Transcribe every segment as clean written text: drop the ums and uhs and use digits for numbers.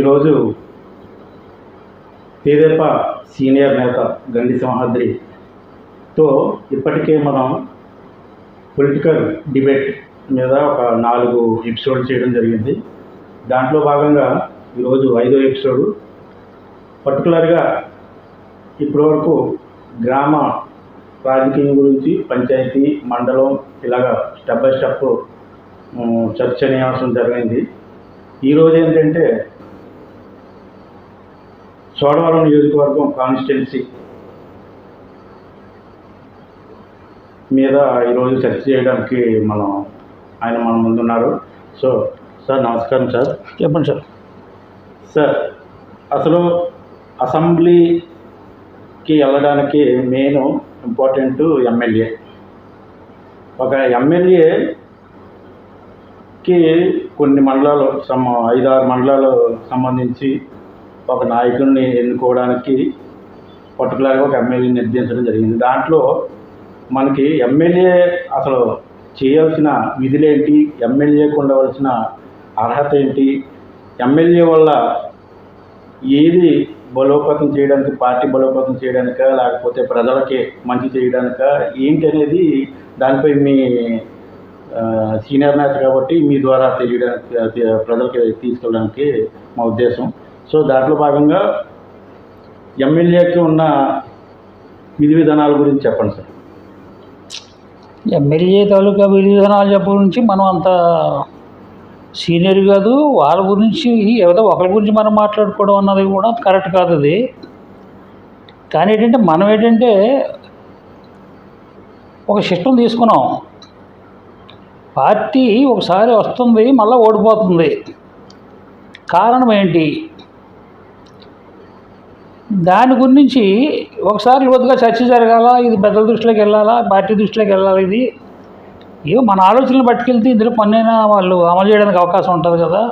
ఈరోజు తెదేపా సీనియర్ నేత గండి సింహాద్రితో ఇప్పటికే మనం పొలిటికల్ డిబేట్ మీద ఒక 4 ఎపిసోడ్ చేయడం జరిగింది. దాంట్లో భాగంగా ఈరోజు 5వ ఎపిసోడు. పర్టికులర్గా ఇప్పటివరకు గ్రామ రాజకీయం గురించి, పంచాయతీ, మండలం ఇలాగా స్టెప్ బై స్టెప్ చర్చనీయాంశం జరిగింది. ఈరోజు ఏంటంటే చోడవరం నియోజకవర్గం కాన్స్టిట్యున్సీ మీద ఈరోజు చర్చ చేయడానికి ఆయన మన ముందున్నారు. సో సార్ నమస్కారం సార్. చెప్పండి సార్. సార్ అసలు అసెంబ్లీకి వెళ్ళడానికి మెయిన్ ఇంపార్టెంట్ ఎమ్మెల్యే. ఒక ఎమ్మెల్యేకి కొన్ని మండలాలు 5-6 మండలాలు సంబంధించి ఒక నాయకుడిని ఎన్నుకోవడానికి పర్టికులర్గా ఒక ఎమ్మెల్యే నిర్దేశించడం జరిగింది. దాంట్లో మనకి ఎమ్మెల్యే అసలు చేయాల్సిన విధులేంటి, ఎమ్మెల్యేకి ఉండవలసిన అర్హత ఏంటి, ఎమ్మెల్యే వల్ల ఏది బలోపేతం చేయడానికి, పార్టీ బలోపేతం చేయడానికా లేకపోతే ప్రజలకి మంచి చేయడానికా ఏంటి అనేది దానిపై మీ సీనియర్ నేత కాబట్టి మీ ద్వారా తెలియడానికి, ప్రజలకి తీసుకెళ్ళడానికి మా ఉద్దేశం. సో దాంట్లో భాగంగా ఎమ్మెల్యేకి ఉన్న విధి విధానాల గురించి చెప్పండి సార్. ఎమ్మెల్యే తాలూకా విధి విధానాలు చెప్పడం గురించి మనం అంత సీనియర్ కాదు. వాళ్ళ గురించి ఏదో ఒకరి గురించి మనం మాట్లాడుకోవడం అన్నది కూడా కరెక్ట్ కాదు. అది కానీ మనం ఏంటంటే ఒక సిస్టమ్ తీసుకున్నాం. పార్టీ ఒకసారి వస్తుంది, మళ్ళీ ఓడిపోతుంది. కారణం ఏంటి? దాని గురించి ఒకసారి లోతుగా చర్చ జరగాల. ఇది పెద్దల దృష్టిలోకి వెళ్ళాలా, పార్టీ దృష్టిలోకి వెళ్ళాలి. ఇది మన ఆలోచనలు పట్టుకెళ్తే ఇందులో పన్నైనా వాళ్ళు అమలు చేయడానికి అవకాశం ఉంటుంది కదా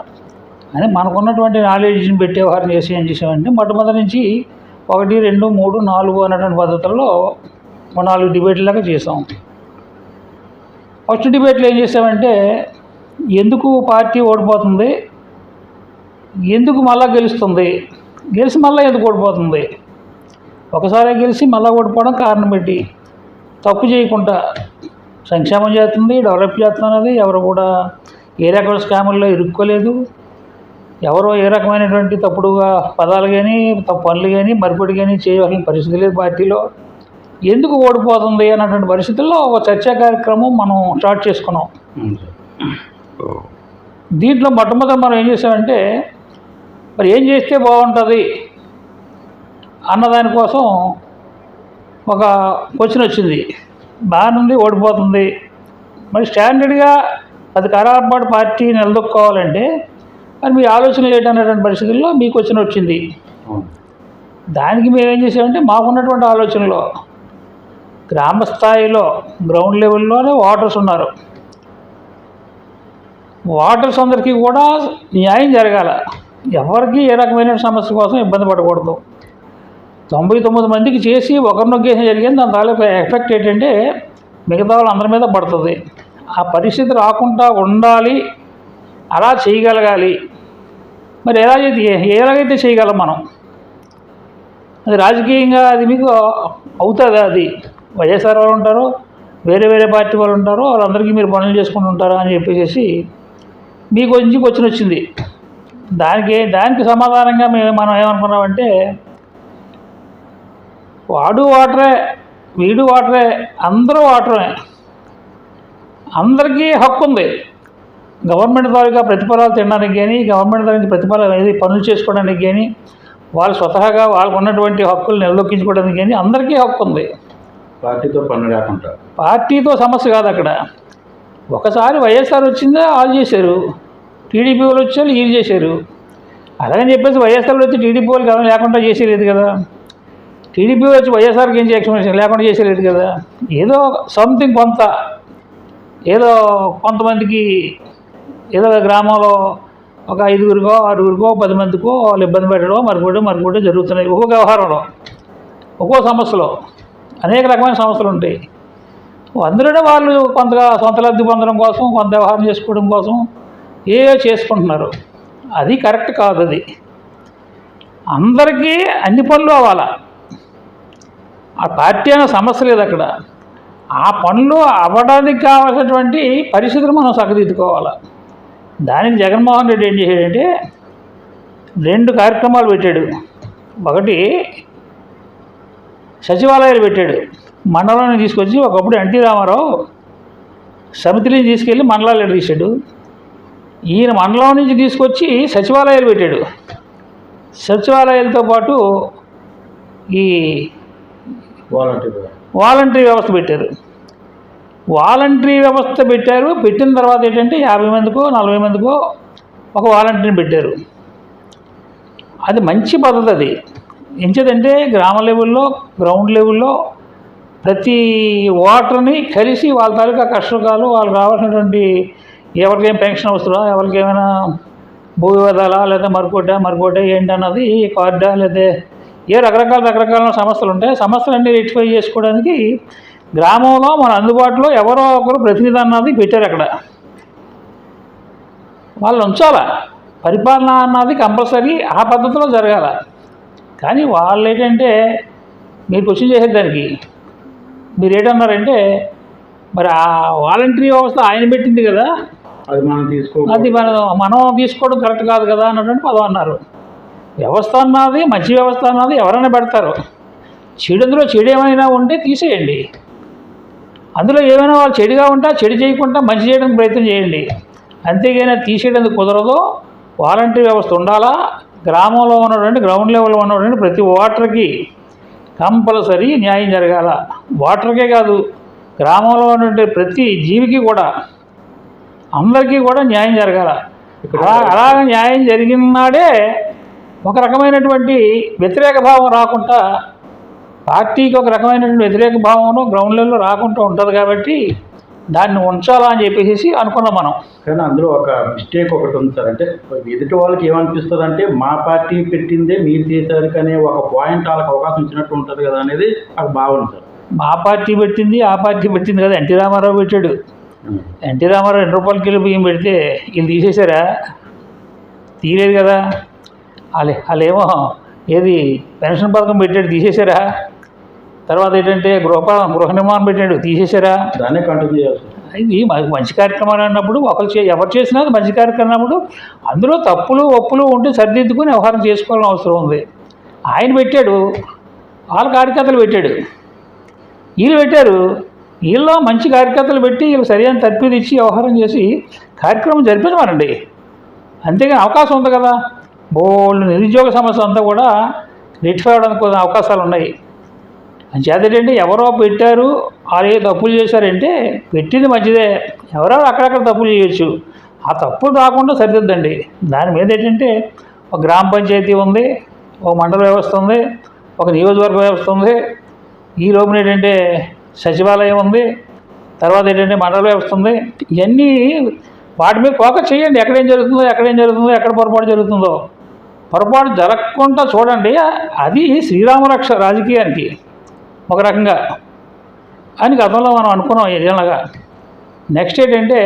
అని మనకున్నటువంటి నాలెడ్జ్ని పెట్టి వ్యవహారం చేసి ఏం చేసామంటే మొట్టమొదటి నుంచి 1, 2, 3, 4 అన్నటువంటి పద్ధతుల్లో 4 డిబేట్లాగా చేసాం. ఫస్ట్ డిబేట్లో ఏం చేసామంటే ఎందుకు పార్టీ ఓడిపోతుంది, ఎందుకు మళ్ళా గెలుస్తుంది, గెలిచి మళ్ళీ ఎందుకు ఓడిపోతుంది, ఒకసారి గెలిచి మళ్ళీ ఓడిపోవడం కారణం పెట్టి తప్పు చేయకుండా సంక్షేమం చేస్తుంది, డెవలప్ చేస్తున్నది. ఎవరు కూడా ఏ రకమైన స్కాముల్లో ఇరుక్కోలేదు. ఎవరో ఏ రకమైనటువంటి తప్పుడుగా పదాలు కానీ తప్పు పనులు కానీ మరిపడి కానీ చేయవలసిన పరిస్థితి లేదు పార్టీలో. ఎందుకు ఓడిపోతుంది అన్నటువంటి పరిస్థితుల్లో ఒక చర్చా కార్యక్రమం మనం స్టార్ట్ చేసుకున్నాం. దీంట్లో మొట్టమొదటి మనం ఏం చేసామంటే మరి ఏం చేస్తే బాగుంటుంది అన్నదానికోసం ఒక క్వశ్చన్ వచ్చింది. బాగానుంది, ఓడిపోతుంది, మరి స్టాండర్డ్గా అది ఖరాబాటు పార్టీ నిలదొక్కోవాలంటే మరి మీ ఆలోచనలు ఏంటనేటువంటి పరిస్థితుల్లో మీ క్వశ్చన్ వచ్చింది. దానికి మేము ఏం చేసామంటే మాకున్నటువంటి ఆలోచనలో గ్రామ స్థాయిలో గ్రౌండ్ లెవెల్లోనే ఓటర్స్ ఉన్నారు. ఓటర్స్ అందరికీ కూడా న్యాయం జరగాల. ఎవరికి ఏ రకమైన సమస్య కోసం ఇబ్బంది పడకూడదు. 99 మందికి చేసి ఒకరిని నొగ్గేసి జరిగింది. దాని తాలూకా ఎఫెక్ట్ ఏంటంటే మిగతా వాళ్ళు అందరి మీద పడుతుంది. ఆ పరిస్థితి రాకుండా ఉండాలి, అలా చేయగలగాలి. మరి ఎలాగైతే చేయగలం మనం? అది రాజకీయంగా అది మీకు అవుతుందా? అది వైఎస్ఆర్ వాళ్ళు ఉంటారు, వేరే వేరే పార్టీ వాళ్ళు ఉంటారు, వాళ్ళందరికీ మీరు పనులు చేసుకుంటూ ఉంటారా అని చెప్పేసి మీకు క్వశ్చన్ వచ్చింది. దానికి సమాధానంగా మనం ఏమనుకున్నామంటే వాడు వాటరే, వీడు వాటరే, అందరూ వాటరే, అందరికీ హక్కు ఉంది. గవర్నమెంట్ ద్వారా ప్రతిఫలాలు తినడానికి కానీ, గవర్నమెంట్ ద్వారా ప్రతిఫలాలు ఏది పనులు చేసుకోవడానికి కానీ, వాళ్ళు స్వతహాగా వాళ్ళకు ఉన్నటువంటి హక్కులు నిర్లక్షించుకోవడానికి కానీ అందరికీ హక్కు ఉంది. పార్టీతో పన్ను లేకుండా, పార్టీతో సమస్య కాదు అక్కడ. ఒకసారి వైఎస్ఆర్ వచ్చిందే వాళ్ళు చేశారు, టీడీపీ వాళ్ళు వచ్చారు వీళ్ళు చేశారు. అలాగని చెప్పేసి వైఎస్ఆర్ వచ్చి టీడీపీ వాళ్ళు లేకుండా చేసేలేదు కదా, టీడీపీ వచ్చి వైఎస్ఆర్కి ఏం ఎక్స్ప్లెనేషన్ లేకుండా చేసేలేదు కదా. ఏదో సంథింగ్ ఏదో కొంతమందికి ఏదో గ్రామంలో ఒక 5గురికో 6గురికో 10 మందికో వాళ్ళు ఇబ్బంది పెట్టడం మరికొకటి జరుగుతున్నాయి. ఒక్కో వ్యవహారంలో ఒక్కో సమస్యలో అనేక రకమైన సమస్యలు ఉంటాయి. అందులోనే వాళ్ళు కొంతగా సొంత లబ్ధి పొందడం కోసం, కొంత వ్యవహారం చేసుకోవడం కోసం చేసుకుంటున్నారు. అది కరెక్ట్ కాదు. అది అందరికీ అన్ని పనులు అవ్వాలా. ఆ పార్టీ అనే సమస్య లేదు అక్కడ. ఆ పనులు అవ్వడానికి కావాల్సినటువంటి పరిస్థితులు మనం చక్కదిద్దుకోవాలి. దానికి జగన్మోహన్ రెడ్డి ఏం చేశాడంటే 2 కార్యక్రమాలు పెట్టాడు. ఒకటి సచివాలయాలు పెట్టాడు. మండలాన్ని తీసుకొచ్చి ఒకప్పుడు ఎన్టీ రామారావు సమితిని తీసుకెళ్ళి మండలాలు తీశాడు. ఈయన మండలం నుంచి తీసుకొచ్చి సచివాలయాలు పెట్టాడు. సచివాలయాలతో పాటు ఈ వాలంటరీ వ్యవస్థ పెట్టారు. వాలంటరీ వ్యవస్థ పెట్టిన తర్వాత ఏంటంటే 50 మందికో 40 మందికో ఒక వాలంటీర్ని పెట్టారు. అది మంచి పద్ధతి. అది ఎంచేదంటే గ్రామ లెవెల్లో, గ్రౌండ్ లెవెల్లో ప్రతి ఓటర్ని కలిసి వాళ్ళ తాలూకా కష్టకాలు, వాళ్ళకి కావాల్సినటువంటి ఎవరికేం పెన్షన్ అవసరమా, ఎవరికి ఏమైనా భూ వివాదాలా, లేదా మరుకోట ఏంటన్నది, కార్డా, లేదా రకరకాల సమస్యలు ఉంటాయి. సమస్యలన్నీ రెక్టిఫై చేసుకోవడానికి గ్రామంలో మన అందుబాటులో ఎవరో ఒకరు ప్రతినిధి అన్నది పెట్టారు. అక్కడ వాళ్ళు ఉంచాలా. పరిపాలన అన్నది కంపల్సరీ ఆ పద్ధతిలో జరగాల. కానీ వాళ్ళు ఏంటంటే మీరు క్వశ్చన్ చేసేదానికి మీరు ఏంటన్నారంటే మరి ఆ వాలంటరీ వ్యవస్థ ఆయన పెట్టింది కదా, అది మనం తీసుకోవడం కరెక్ట్ కాదు కదా అన్నటువంటి పదం అన్నారు. వ్యవస్థ అన్నది మంచి వ్యవస్థ అన్నది ఎవరైనా పెడతారు. అందులో చెడు ఏమైనా ఉంటే తీసేయండి. అందులో ఏమైనా వాళ్ళు చెడుగా ఉంటే చెడు చేయకుండా మంచి చేయడానికి ప్రయత్నం చేయండి. అంతేగాని తీసేయడానికి కుదరదు. వాలంటరీ వ్యవస్థ ఉండాలా. గ్రామంలో ఉన్నటువంటి గ్రౌండ్ లెవెల్లో ఉన్నటువంటి ప్రతి ఓటర్కి కంపల్సరీ న్యాయం జరగాల. ఓటర్కే కాదు, గ్రామంలో ఉన్నటువంటి ప్రతి జీవికి కూడా, అందరికీ కూడా న్యాయం జరగాల. అలాగ న్యాయం జరిగిన నాడే ఒక రకమైనటువంటి వ్యతిరేక భావం రాకుండా, పార్టీకి ఒక రకమైనటువంటి వ్యతిరేక భావం గ్రౌండ్ లెవెల్లో రాకుండా ఉంటుంది. కాబట్టి దాన్ని ఉంచాలా అని చెప్పేసి అనుకున్నాం మనం. కానీ అందులో ఒక మిస్టేక్ ఒకటి ఉంది సార్. అంటే ఎదుటి వాళ్ళకి ఏమనిపిస్తుంది అంటే మా పార్టీ పెట్టిందే మీరు చేశారు కానీ ఒక పాయింట్ వాళ్ళకి అవకాశం ఇచ్చినట్టు ఉంటుంది కదా అనేది నాకు భావన సార్. మా పార్టీ పెట్టింది, ఆ పార్టీ పెట్టింది కదా. ఎన్టీ రామారావు పెట్టాడు. ఎన్టీ రామారావు 2 రూపాయల కిలో బియ్యం పెడితే వీళ్ళు తీసేశారా? తీయలేదు కదా. వాళ్ళేమో ఏది పెన్షన్ పథకం పెట్టాడు, తీసేశారా? తర్వాత ఏంటంటే గృహ నిర్మాణం పెట్టాడు, తీసేశారా? దాన్నే కంటిన్యూ చేయాలి. ఇది మంచి కార్యక్రమాలు అన్నప్పుడు ఎవరు చేసినా అది మంచి కార్యక్రమం అన్నప్పుడు అందులో తప్పులు ఒప్పులు ఉంటే సరిదిద్దుకుని వ్యవహారం చేసుకోవాలని అవసరం ఉంది. ఆయన పెట్టాడు, వాళ్ళ కార్యకర్తలు పెట్టాడు, వీళ్ళు పెట్టారు. వీళ్ళు మంచి కార్యకర్తలు పెట్టి వీళ్ళు సరైన తర్ఫీదు ఇచ్చి వ్యవహారం చేసి కార్యక్రమం జరిపించమనండి. అంతేగాని అవకాశం ఉంది కదా. బోల్డ్ నిరుద్యోగ సమస్య అంతా కూడా రెక్టిఫై అవ్వడానికి అవకాశాలు ఉన్నాయి. అంచేతంటే ఎవరో పెట్టారు, వాళ్ళు ఏ తప్పులు చేశారంటే పెట్టింది మంచిదే, ఎవరో అక్కడక్కడ తప్పులు చేయొచ్చు. ఆ తప్పులు రాకుండా సరిదిద్దండి. దాని మీద ఏంటంటే ఒక గ్రామ పంచాయతీ ఉంది, ఒక మండల వ్యవస్థ ఉంది, ఒక నియోజకవర్గ వ్యవస్థ ఉంది, ఈ లోపల ఏంటంటే సచివాలయం ఉంది, తర్వాత ఏంటంటే మండల వ్యవస్థ ఉంది. ఇవన్నీ వాటి మీద ఫోకస్ చేయండి. ఎక్కడేం జరుగుతుందో ఎక్కడ పొరపాటు జరుగుతుందో పొరపాటు జరగకుండా చూడండి. అది శ్రీరామరక్ష రాజకీయానికి ఒక రకంగా అని గతంలో మనం అనుకున్నాం ఏదైనాగా. నెక్స్ట్ ఏంటంటే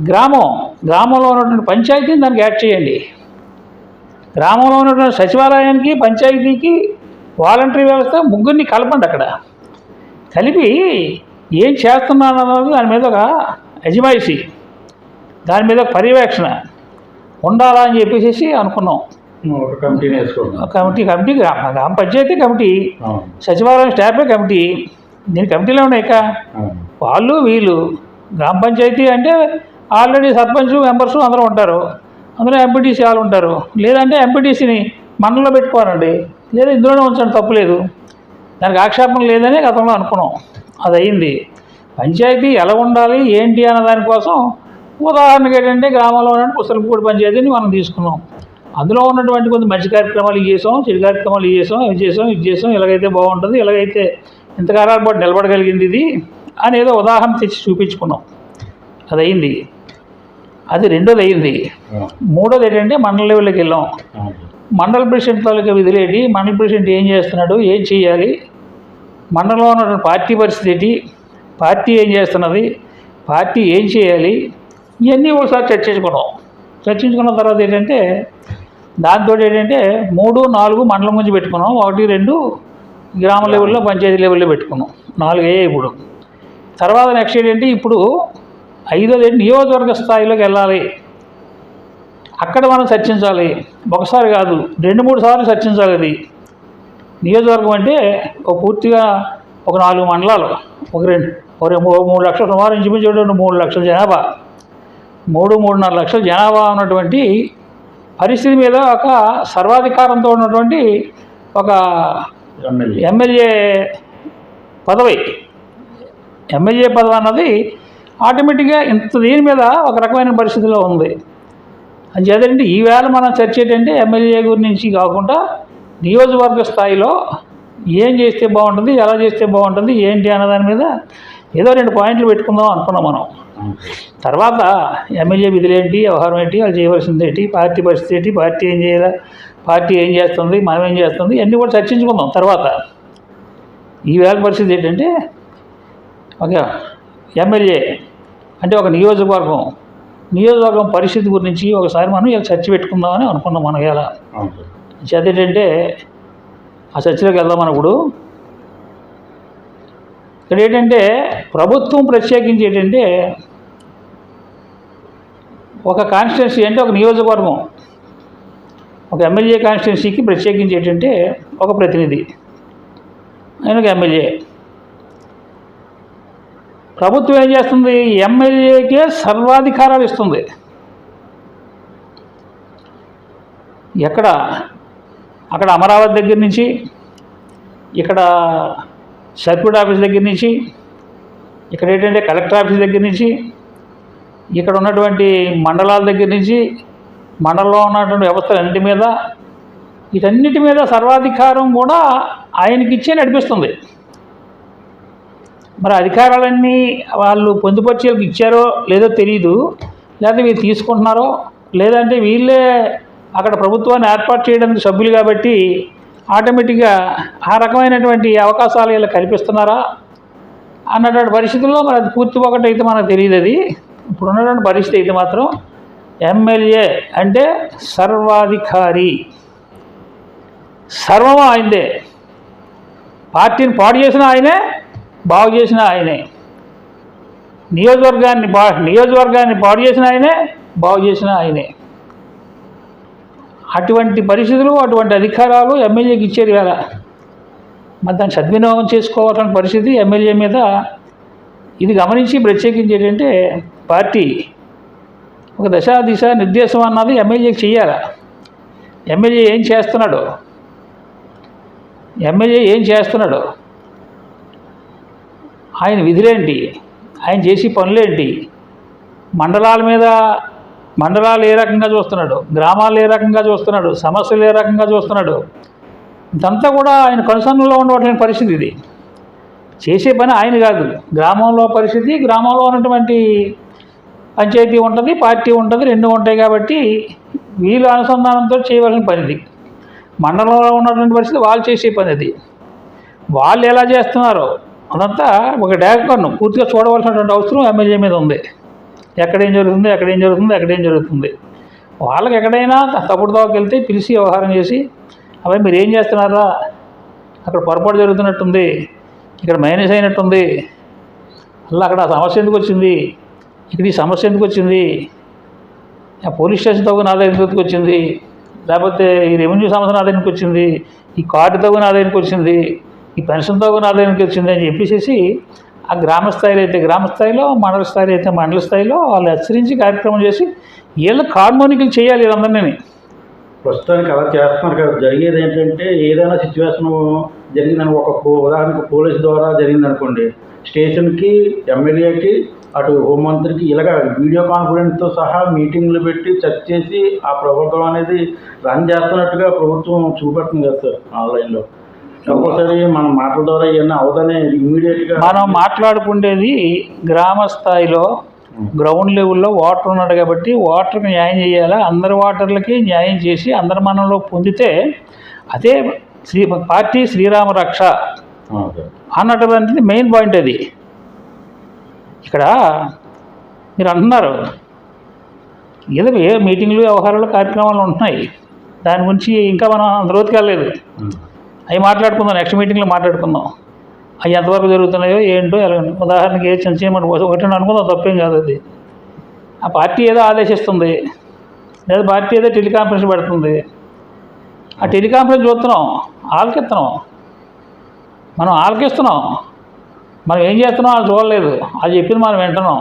గ్రామంలో ఉన్నటువంటి పంచాయతీని దానికి యాడ్ చేయండి. గ్రామంలో ఉన్నటువంటి సచివాలయానికి, పంచాయతీకి, వాలంటరీ వ్యవస్థ ముగ్గురిని కలపండి. అక్కడ కలిపి ఏం చేస్తున్నాను అన్నది దాని మీద ఒక అజమాయిషీ, దాని మీద పర్యవేక్షణ ఉండాలా అని చెప్పేసి అనుకున్నాం. ఒక కమిటీని వేసుకోండి. కమిటీ గ్రామ పంచాయతీ కమిటీ, సచివాలయం స్టాఫే కమిటీ. దీని కమిటీలో ఉన్నాయి. వాళ్ళు వీళ్ళు గ్రామ పంచాయతీ అంటే ఆల్రెడీ సర్పంచ్ మెంబర్స్ అందరూ ఉంటారు. అందులో ఎంపీటీసీ వాళ్ళు ఉంటారు. లేదంటే ఎంపీటీసీని మండలంలో పెట్టుకోవాలండి, లేదా ఇందులోనే ఉంచండి, తప్పులేదు. దానికి ఆక్షేపణ లేదని గతంలో అనుకున్నాం. అది అయింది. పంచాయతీ ఎలా ఉండాలి ఏంటి అన్న దానికోసం ఉదాహరణకి ఏంటంటే గ్రామంలో ఉన్న పుస్తలపూడి పంచాయతీని మనం తీసుకున్నాం. అందులో ఉన్నటువంటి కొంత మంచి కార్యక్రమాలు చేసాం, చెడు కార్యక్రమాలు ఇది చేసాం, ఇలాగైతే బాగుంటుంది, ఇలాగైతే ఇంతకాలాల పాటు నిలబడగలిగింది ఇది అని ఏదో ఉదాహరణ తెచ్చి చూపించుకున్నాం. అది అయింది. అది రెండోది అయింది. మూడోది ఏంటంటే మండల లెవెల్లోకి వెళ్ళాం. మండల ప్రెసిడెంట్ తాలూకా విధులేంటి, మండల ప్రెసిడెంట్ ఏం చేస్తున్నాడు, ఏం చేయాలి, మండలంలో ఉన్నటువంటి పార్టీ పరిస్థితి ఏంటి, పార్టీ ఏం చేస్తున్నది, పార్టీ ఏం చేయాలి, ఇవన్నీ ఒకసారి చర్చించుకున్న తర్వాత ఏంటంటే దాంతో ఏంటంటే 3, 4 మండలం గురించి పెట్టుకున్నాం, 1, 2 గ్రామ లెవెల్లో పంచాయతీ లెవెల్లో పెట్టుకున్నాం, 4 ఇప్పుడు. తర్వాత నెక్స్ట్ ఏంటంటే ఇప్పుడు 5వ నియోజకవర్గ స్థాయిలోకి వెళ్ళాలి. అక్కడ మనం చర్చించాలి, ఒకసారి కాదు 2-3 సార్లు చర్చించాలి. అది నియోజకవర్గం అంటే పూర్తిగా ఒక 4 మండలాలు, ఒక 3 లక్షల, సుమారు ఇంచుమించు 3 లక్షల జనాభా, 3-3.5 లక్షల జనాభా ఉన్నటువంటి పరిస్థితి మీద ఒక సర్వాధికారంతో ఉన్నటువంటి ఒక ఎమ్మెల్యే పదవి అన్నది ఆటోమేటిక్గా ఇంత దీని మీద ఒక రకమైన పరిస్థితిలో ఉంది. అని చేద్దంటే ఈవేళ మనం చర్చ ఏంటంటే ఎమ్మెల్యే గురించి కాకుండా నియోజకవర్గ స్థాయిలో ఏం చేస్తే బాగుంటుంది, ఎలా చేస్తే బాగుంటుంది, ఏంటి అన్న దాని మీద ఏదో 2 పాయింట్లు పెట్టుకుందాం అనుకున్నాం మనం. తర్వాత ఎమ్మెల్యే విధులు ఏంటి, వ్యవహారం ఏంటి, వాళ్ళు చేయవలసింది ఏంటి, పార్టీ పరిస్థితి ఏంటి, పార్టీ ఏం చేయాలి, పార్టీ ఏం చేస్తుంది, మనం ఏం చేస్తుంది, అన్నీ కూడా చర్చించుకుందాం. తర్వాత ఈవేళ పరిస్థితి ఏంటంటే ఒక ఎమ్మెల్యే అంటే ఒక నియోజకవర్గం పరిస్థితి గురించి ఒకసారి మనం ఇలా చర్చ పెట్టుకుందామని అనుకున్నాం. మనం ఎలా చదివేంటంటే ఆ చర్చలోకి వెళ్దాం. మనప్పుడు ఇక్కడ ఏంటంటే ప్రభుత్వం ప్రత్యేకించి ఏంటంటే ఒక కాన్స్టిట్యున్సీ అంటే ఒక నియోజకవర్గం, ఒక ఎమ్మెల్యే కాన్స్టిట్యున్సీకి ప్రత్యేకించి ఏంటంటే ఒక ప్రతినిధి, ఆయన ఒక ఎమ్మెల్యే. ప్రభుత్వం ఏం చేస్తుంది, ఎమ్మెల్యేకే సర్వాధికారాలు ఇస్తుంది. అక్కడ అమరావతి దగ్గర నుంచి, ఇక్కడ సర్క్యూట్ ఆఫీస్ దగ్గర నుంచి, ఇక్కడ ఏంటంటే కలెక్టర్ ఆఫీస్ దగ్గర నుంచి, ఇక్కడ ఉన్నటువంటి మండలాల దగ్గర నుంచి, మండలంలో ఉన్నటువంటి వ్యవస్థలన్నిటి మీద, వీటన్నిటి మీద సర్వాధికారం కూడా ఆయనకిచ్చే నడిపిస్తుంది. మరి అధికారాలన్నీ వాళ్ళు పొందుపరిచేలకు ఇచ్చారో లేదో తెలియదు, లేకపోతే వీళ్ళు తీసుకుంటున్నారో, లేదంటే వీళ్ళే అక్కడ ప్రభుత్వాన్ని ఏర్పాటు చేయడానికి సభ్యులు కాబట్టి ఆటోమేటిక్గా ఆ రకమైనటువంటి అవకాశాలు వీళ్ళు కల్పిస్తున్నారా అన్నటువంటి పరిస్థితుల్లో మరి అది పూర్తి ఒకటైతే మనకు తెలియదు. అది ఇప్పుడు ఉన్నటువంటి పరిస్థితి అయితే మాత్రం ఎమ్మెల్యే అంటే సర్వాధికారి, సర్వము ఆయనదే. పార్టీని పాడు చేసిన ఆయనే, బాగు చేసిన ఆయనే. నియోజకవర్గాన్ని పాడు చేసిన ఆయనే, బాగు చేసిన ఆయనే. అటువంటి పరిస్థితులు, అటువంటి అధికారాలు ఎమ్మెల్యేకి ఇచ్చారు కదా. మరి దాన్ని సద్వినియోగం చేసుకోవాల్సిన పరిస్థితి ఎమ్మెల్యే మీద. ఇది గమనించి ప్రత్యేకించి ఏంటంటే పార్టీ ఒక దిశ నిర్దేశం అన్నది ఎమ్మెల్యేకి చెయ్యాలి. ఎమ్మెల్యే ఏం చేస్తున్నాడు, ఆయన విధులేంటి, ఆయన చేసే పనులేంటి, మండలాలు ఏ రకంగా చూస్తున్నాడు, గ్రామాలు ఏ రకంగా చూస్తున్నాడు, సమస్యలు ఏ రకంగా చూస్తున్నాడు, ఇదంతా కూడా ఆయన కన్సర్న్లో ఉండవలసిన పరిస్థితి. ఇది చేసే పని ఆయన కాదు. గ్రామంలో పరిస్థితి, గ్రామంలో ఉన్నటువంటి పంచాయతీ ఉంటుంది, పార్టీ ఉంటుంది, 2 ఉంటాయి కాబట్టి వీళ్ళు అనుసంధానంతో చేయవలసిన పని ఇది. మండలంలో ఉన్నటువంటి పరిస్థితి వాళ్ళు చేసే పని. అది వాళ్ళు ఎలా చేస్తున్నారో అదంతా ఒక డైరెక్టర్ను పూర్తిగా చూడవలసినటువంటి అవసరం ఎమ్మెల్యే మీద ఉంది. ఎక్కడేం జరుగుతుంది వాళ్ళకి ఎక్కడైనా తప్పుడు దాకా వెళ్తే పిలిచి వ్యవహారం చేసి, అవి మీరు ఏం చేస్తున్నారా, అక్కడ పొరపాటు జరుగుతున్నట్టుంది, ఇక్కడ మైనస్ అయినట్టుంది, అలా అక్కడ ఆ సమస్య ఎందుకు వచ్చింది, ఇక్కడ ఈ సమస్య ఎందుకు వచ్చింది, ఆ పోలీస్ స్టేషన్ తగ్గు నా దగ్గర ఎందుకు వచ్చింది, లేకపోతే ఈ రెవెన్యూ సమస్య నా దగ్గరికి వచ్చింది, ఈ కార్డు తగ్గు నా దగ్గరికి వచ్చింది, ఈ పెన్షన్ తగ్గు నా దగ్గరికి వచ్చింది అని చెప్పేసి ఆ గ్రామ స్థాయిలో, మండల స్థాయిలో అయితే మండల స్థాయిలో వాళ్ళు హెచ్చరించి కార్యక్రమం చేసి వీళ్ళు హార్మోనికల్ చేయాలి వీళ్ళందరినీ. ప్రస్తుతానికి అలా చేస్తున్నారు కదా. జరిగేది ఏంటంటే ఏదైనా సిచ్యువేషన్ జరిగిందని ఉదాహరణకు పోలీసు ద్వారా జరిగిందనుకోండి, స్టేషన్కి, ఎమ్మెల్యేకి, అటు హోంమంత్రికి ఇలాగ వీడియో కాన్ఫరెన్స్తో సహా మీటింగ్లు పెట్టి చర్చ చేసి ఆ ప్రభుత్వం అనేది రన్ చేస్తున్నట్టుగా ప్రభుత్వం చూపెడుతుంది కదా సార్ ఆన్లైన్లో. ఒక్కోసారి మన మాటల ద్వారా ఏమన్నా అవదని ఇమ్మీడియట్గా మనం మాట్లాడుకునేది గ్రామ స్థాయిలో, గ్రౌండ్ లెవెల్లో వాటర్ ఉన్నాడు కాబట్టి వాటర్కి న్యాయం చేయాలా, అందరి వాటర్లకి న్యాయం చేసి అందరి మనంలో పొందితే అదే పార్టీ శ్రీరామ రక్ష అన్నటువంటిది మెయిన్ పాయింట్. అది ఇక్కడ మీరు అంటున్నారు ఏదో ఏ మీటింగ్లు, వ్యవహారాలు, కార్యక్రమాలు ఉంటున్నాయి. దాని గురించి ఇంకా మనం అంత రోజుకి వెళ్ళలేదు. అవి మాట్లాడుకుందాం, నెక్స్ట్ మీటింగ్లో మాట్లాడుకుందాం. అవి ఎంతవరకు జరుగుతున్నాయో ఏంటో ఎలాగండి. ఉదాహరణకి చిన్న చిన్న ఒకటి అనుకుందాం, తప్పేం కాదు. అది ఆ పార్టీ ఏదో ఆదేశిస్తుంది, లేదా పార్టీ ఏదో టెలికాన్ఫరెన్స్ పెడుతుంది. ఆ టెలికాన్ఫరెన్స్ చూస్తున్నాం, ఆలకిస్తున్నాం, మనం ఆలకిస్తున్నాం. మనం ఏం చేస్తున్నాం వాళ్ళు చూడలేదు, అది చెప్పింది మనం వింటున్నాం.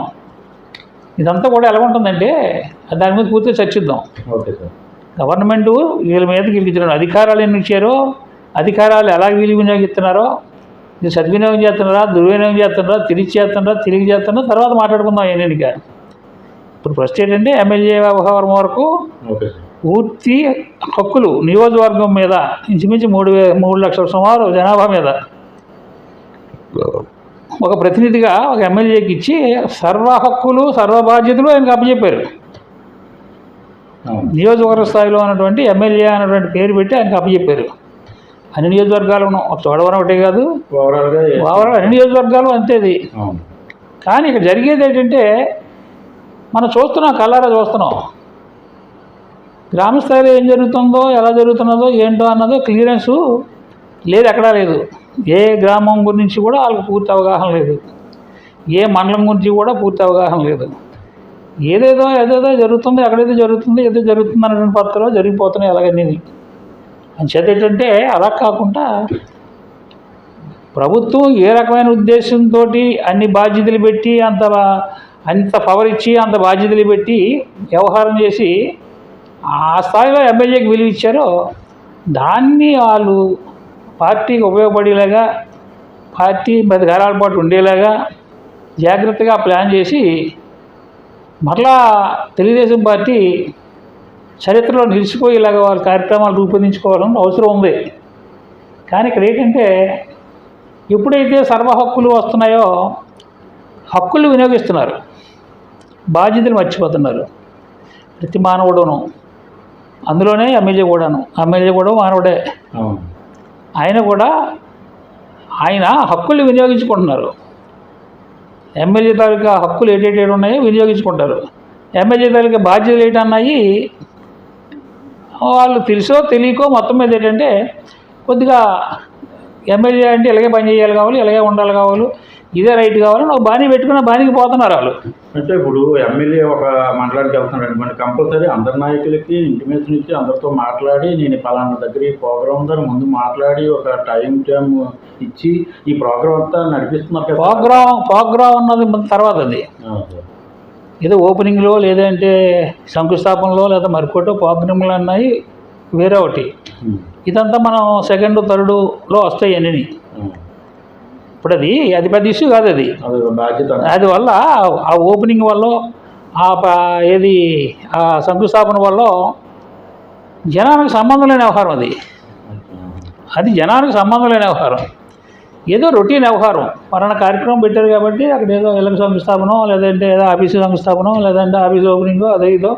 ఇదంతా కూడా ఎలా ఉంటుందంటే దాని మీద పూర్తిగా చర్చిద్దాం. Okay sir. గవర్నమెంట్ వీళ్ళ మీద గెలిపించిన అధికారాలు ఎన్ని ఇచ్చారో, అధికారాలు ఎలా వీళ్ళు వినియోగిస్తున్నారో, ఇది సద్వినియోగం చేస్తున్నారా, దుర్వినియోగం చేస్తున్నారా, తిరిగి చేస్తున్నారా, తర్వాత మాట్లాడుకుందాం ఎన్నిక. ఇప్పుడు ఫస్ట్ ఏంటంటే ఎమ్మెల్యే వ్యవహారం వరకు పూర్తి హక్కులు నియోజకవర్గం మీద ఇంచుమించు 3 లక్షల సుమారు జనాభా మీద ఒక ప్రతినిధిగా ఒక ఎమ్మెల్యేకి ఇచ్చి సర్వ హక్కులు సర్వ బాధ్యతలు ఆయనకు అప్పచెప్పారు. నియోజకవర్గ స్థాయిలో ఉన్నటువంటి ఎమ్మెల్యే అన్నటువంటి పేరు పెట్టి ఆయనకు అప్పచెప్పారు. అన్ని నియోజకవర్గాలు ఒక చోడవరం ఒకటే కాదు, ఓవరాల్ అన్ని నియోజకవర్గాలు అంతేది. కానీ ఇక్కడ జరిగేది ఏంటంటే మనం చూస్తున్నాం, కళ్ళారా చూస్తున్నాం. గ్రామ స్థాయిలో ఏం జరుగుతుందో, ఎలా జరుగుతున్నదో ఏంటో అన్నదో క్లియరెన్సు లేదు, ఎక్కడా లేదు. ఏ గ్రామం గురించి కూడా వాళ్ళకి పూర్తి అవగాహన లేదు, ఏ మండలం గురించి కూడా పూర్తి అవగాహన లేదు. ఏదేదో జరుగుతుంది, ఎక్కడేదో జరుగుతుంది, ఏదో జరుగుతుంది అన్నటువంటి పత్రంలో జరిగిపోతున్నాయి ఎలాగనేది. అంచేత ఏంటంటే అలా కాకుండా ప్రభుత్వం ఏ రకమైన ఉద్దేశంతో అన్ని బాధ్యతలు పెట్టి అంత పవర్ ఇచ్చి అంత బాధ్యతలు పెట్టి వ్యవహారం చేసి ఆ స్థాయిలో ఎమ్మెల్యేకి విలువ ఇచ్చారో దాన్ని వాళ్ళు పార్టీకి ఉపయోగపడేలాగా, పార్టీ 10 కాలాల పాటు ఉండేలాగా జాగ్రత్తగా ప్లాన్ చేసి మరలా తెలుగుదేశం పార్టీ చరిత్రలో నిలిచిపోయేలాగా వాళ్ళ కార్యక్రమాలు రూపొందించుకోవాలని అవసరం ఉంది. కానీ ఇక్కడ ఏంటంటే ఎప్పుడైతే సర్వ హక్కులు వస్తున్నాయో హక్కులు వినియోగిస్తున్నారు, బాధ్యతలు మర్చిపోతున్నారు. ప్రతి మానవుడును, అందులోనే ఎమ్మెల్యే కూడా మానవుడే. ఆయన హక్కులు వినియోగించుకుంటున్నారు. ఎమ్మెల్యే తాలూకా హక్కులు ఏటేటి ఉన్నాయో వినియోగించుకుంటారు. ఎమ్మెల్యే తాలూకా బాధ్యతలు ఏంటన్నాయి వాళ్ళు తెలుసో తెలియకో మొత్తం మీద ఏంటంటే కొద్దిగా ఎమ్మెల్యే అంటే ఇలాగే పని చేయాలి కావాలి, ఇలాగే ఉండాలి కావాలి, ఇదే రైట్ కావాలని ఒక బాణీ పెట్టుకున్న బాణీకి పోతున్నారు వాళ్ళు. అంటే ఇప్పుడు ఎమ్మెల్యే ఒక మండలానికి వెళ్తున్నాడు అనుకోండి, కంపల్సరీ అందరి నాయకులకి ఇంటిమేషన్ ఇచ్చి అందరితో మాట్లాడి నేను పలానా దగ్గర ఈ ప్రోగ్రామ్ ఉందని ముందు మాట్లాడి ఒక టైం ఇచ్చి ఈ ప్రోగ్రామ్ అంతా నడిపిస్తున్నారు కదా. ప్రోగ్రామ్ ఉన్నది తర్వాత అది ఏదో ఓపెనింగ్లో లేదంటే శంకుస్థాపనలో లేదా మరికొట్టో ప్రోగ్రాంలు అన్నాయి వేరే ఒకటి. ఇదంతా మనం 2nd, 3rd వస్తాయి అన్నీ. ఇప్పుడు అది పెద్ద ఇష్యూ కాదు, అది అది వల్ల ఆ ఓపెనింగ్ వల్ల ఆ శంకుస్థాపన వల్ల జనానికి సంబంధం లేని వ్యవహారం. అది జనానికి సంబంధం లేని వ్యవహారం, ఏదో రొటీన్ వ్యవహారం. పలానా కార్యక్రమం పెట్టారు కాబట్టి అక్కడ ఏదో ఇళ్ళకి శంకుస్థాపనం, లేదంటే ఏదో ఆఫీసు శంకుస్థాపనం, లేదంటే ఆఫీస్ ఓపెనింగో ఏదో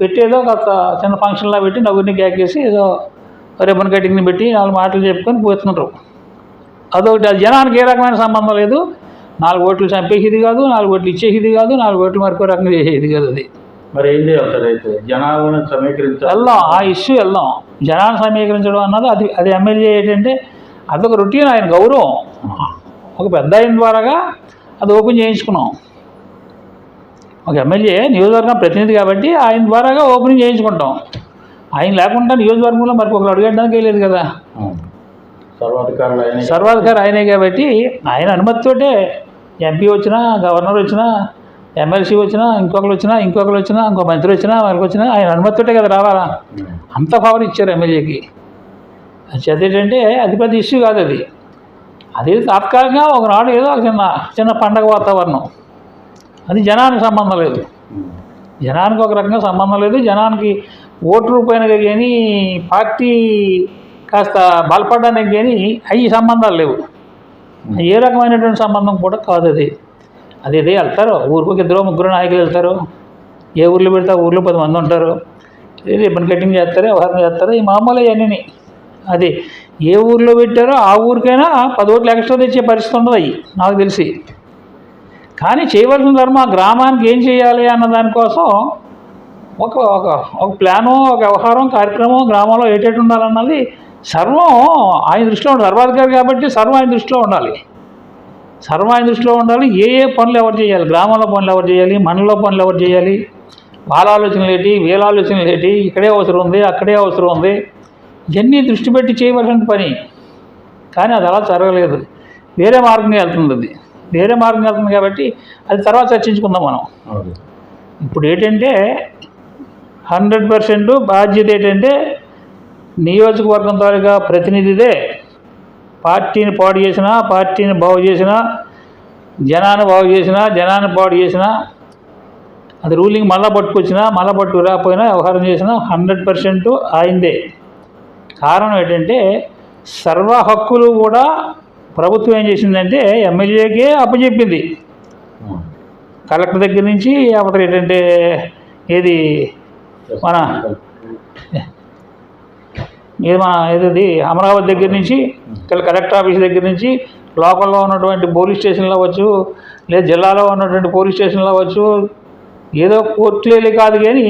పెట్టేదో ఒక చిన్న ఫంక్షన్లా పెట్టి నలుగురిని కేకేసి ఏదో రిబ్బన్ కటింగ్ని పెట్టి 4 మాటలు చెప్పుకొని పోతున్నారు. అదొకటి. అది జనానికి ఏ రకమైన సంబంధం లేదు. 4 ఓట్లు చంపేసేది కాదు, 4 ఓట్లు ఇచ్చేసేది కాదు, 4 ఓట్లు మరొక రకంగా చేసేది కాదు. అది మరి ఏం చేయాలి సార్? అయితే జనాలను సమీకరించాలి, ఆ ఇష్యూ జనాన్ని సమీకరించడం అన్నది అది ఎమ్మెల్యే ఏంటంటే అదొక రొటీన్. ఆయన గౌరవం ఒక పెద్ద ఆయన ద్వారాగా అది ఓపెన్ చేయించుకున్నాం. ఒక ఎమ్మెల్యే నియోజకవర్గం ప్రతినిధి కాబట్టి ఆయన ద్వారాగా ఓపెనింగ్ చేయించుకుంటాం. ఆయన లేకుండా నియోజకవర్గంలో మరి ఒకరు అడుగడానికి లేదు కదా. సర్వాధికారి ఆయనే కాబట్టి ఆయన అనుమతితోటే ఎంపీ వచ్చినా, గవర్నర్ వచ్చినా, ఎమ్మెల్సీ వచ్చినా, ఇంకొకరు వచ్చినా, ఇంకో మంత్రి వచ్చినా, వాళ్ళకి వచ్చినా ఆయన అనుమతితోటే కదా రావాలా. అంత పవర్ ఇచ్చారు ఎమ్మెల్యేకి. అదేంటంటే అది పెద్ద ఇష్యూ కాదు. అది తాత్కాలికంగా ఒకనాడు ఏదో ఒక చిన్న పండగ వాతావరణం. అది జనానికి సంబంధం లేదు, జనానికి ఒక రకంగా సంబంధం లేదు. జనానికి ఓటు రూపాయన కానీ పార్టీ కాస్త బలపడడానికి కానీ అవి సంబంధాలు లేవు. ఏ రకమైనటువంటి సంబంధం కూడా కాదు. అది వెళ్తారు ఊరికి 2-3 నాయకులు వెళ్తారు. ఏ ఊర్లో పెడితే ఆ ఊర్లో 10 మంది ఉంటారు. రిబ్బన్ కటింగ్ చేస్తారు, వ్యవహారం చేస్తారు, ఈ మామూలు అవన్నీ. అది ఏ ఊర్లో పెట్టారో ఆ ఊరికైనా 10 ఓట్లు ఎక్స్ట్రా తెచ్చే పరిస్థితి ఉండదు నాకు తెలిసి. కానీ చేయవలసిన ధర్మ గ్రామానికి ఏం చేయాలి అన్న దానికోసం ఒక ఒక ఒక ప్లాను, ఒక వ్యవహారం, కార్యక్రమం గ్రామంలో ఏటేటి ఉండాలన్నది సర్వం ఆయన దృష్టిలో ఉండాలి. సర్వాధికారి కాబట్టి సర్వం ఆయన దృష్టిలో ఉండాలి. సర్వం ఆయన దృష్టిలో ఉండాలి. ఏ ఏ పనులు ఎవరు చేయాలి, గ్రామంలో పనులు ఎవరు చేయాలి, మండలంలో పనులు ఎవరు చేయాలి, వాళ్ళ ఆలోచనలు ఏంటి, వీళ్ళ ఆలోచనలు ఏంటి, ఇక్కడే అవసరం ఉంది, అక్కడే అవసరం ఉంది, ఇవన్నీ దృష్టి పెట్టి చేయవలసిన పని. కానీ అది అలా జరగలేదు. వేరే మార్గంగా వెళ్తుంది. అది వేరే మార్గంగా వెళ్తుంది కాబట్టి అది తర్వాత చర్చించుకుందాం మనం. ఇప్పుడు ఏంటంటే 100% బాధ్యత ఏంటంటే నియోజకవర్గం తాలూకా ప్రతినిధిదే. పార్టీని పాడు చేసినా, పార్టీని బాగు చేసినా, జనాన్ని బాగు చేసినా, జనాన్ని పాడు చేసినా, అది రూలింగ్ మళ్ళా పట్టుకొచ్చినా, మళ్ళా పట్టుకు రాకపోయినా, వ్యవహారం చేసినా 100% ఆయనదే. కారణం ఏంటంటే సర్వ హక్కులు కూడా ప్రభుత్వం ఏం చేసిందంటే ఎమ్మెల్యేకే అప్పచెప్పింది. కలెక్టర్ దగ్గర నుంచి అప్పుడు ఏంటంటే ఏది మన ఏది అమరావతి దగ్గర నుంచి కలెక్టర్ ఆఫీస్ దగ్గర నుంచి లోకల్లో ఉన్నటువంటి పోలీస్ స్టేషన్లు అవ్వచ్చు, లేదా జిల్లాలో ఉన్నటువంటి పోలీస్ స్టేషన్లు అవ్వచ్చు, ఏదో కోర్టులే కాదు కానీ,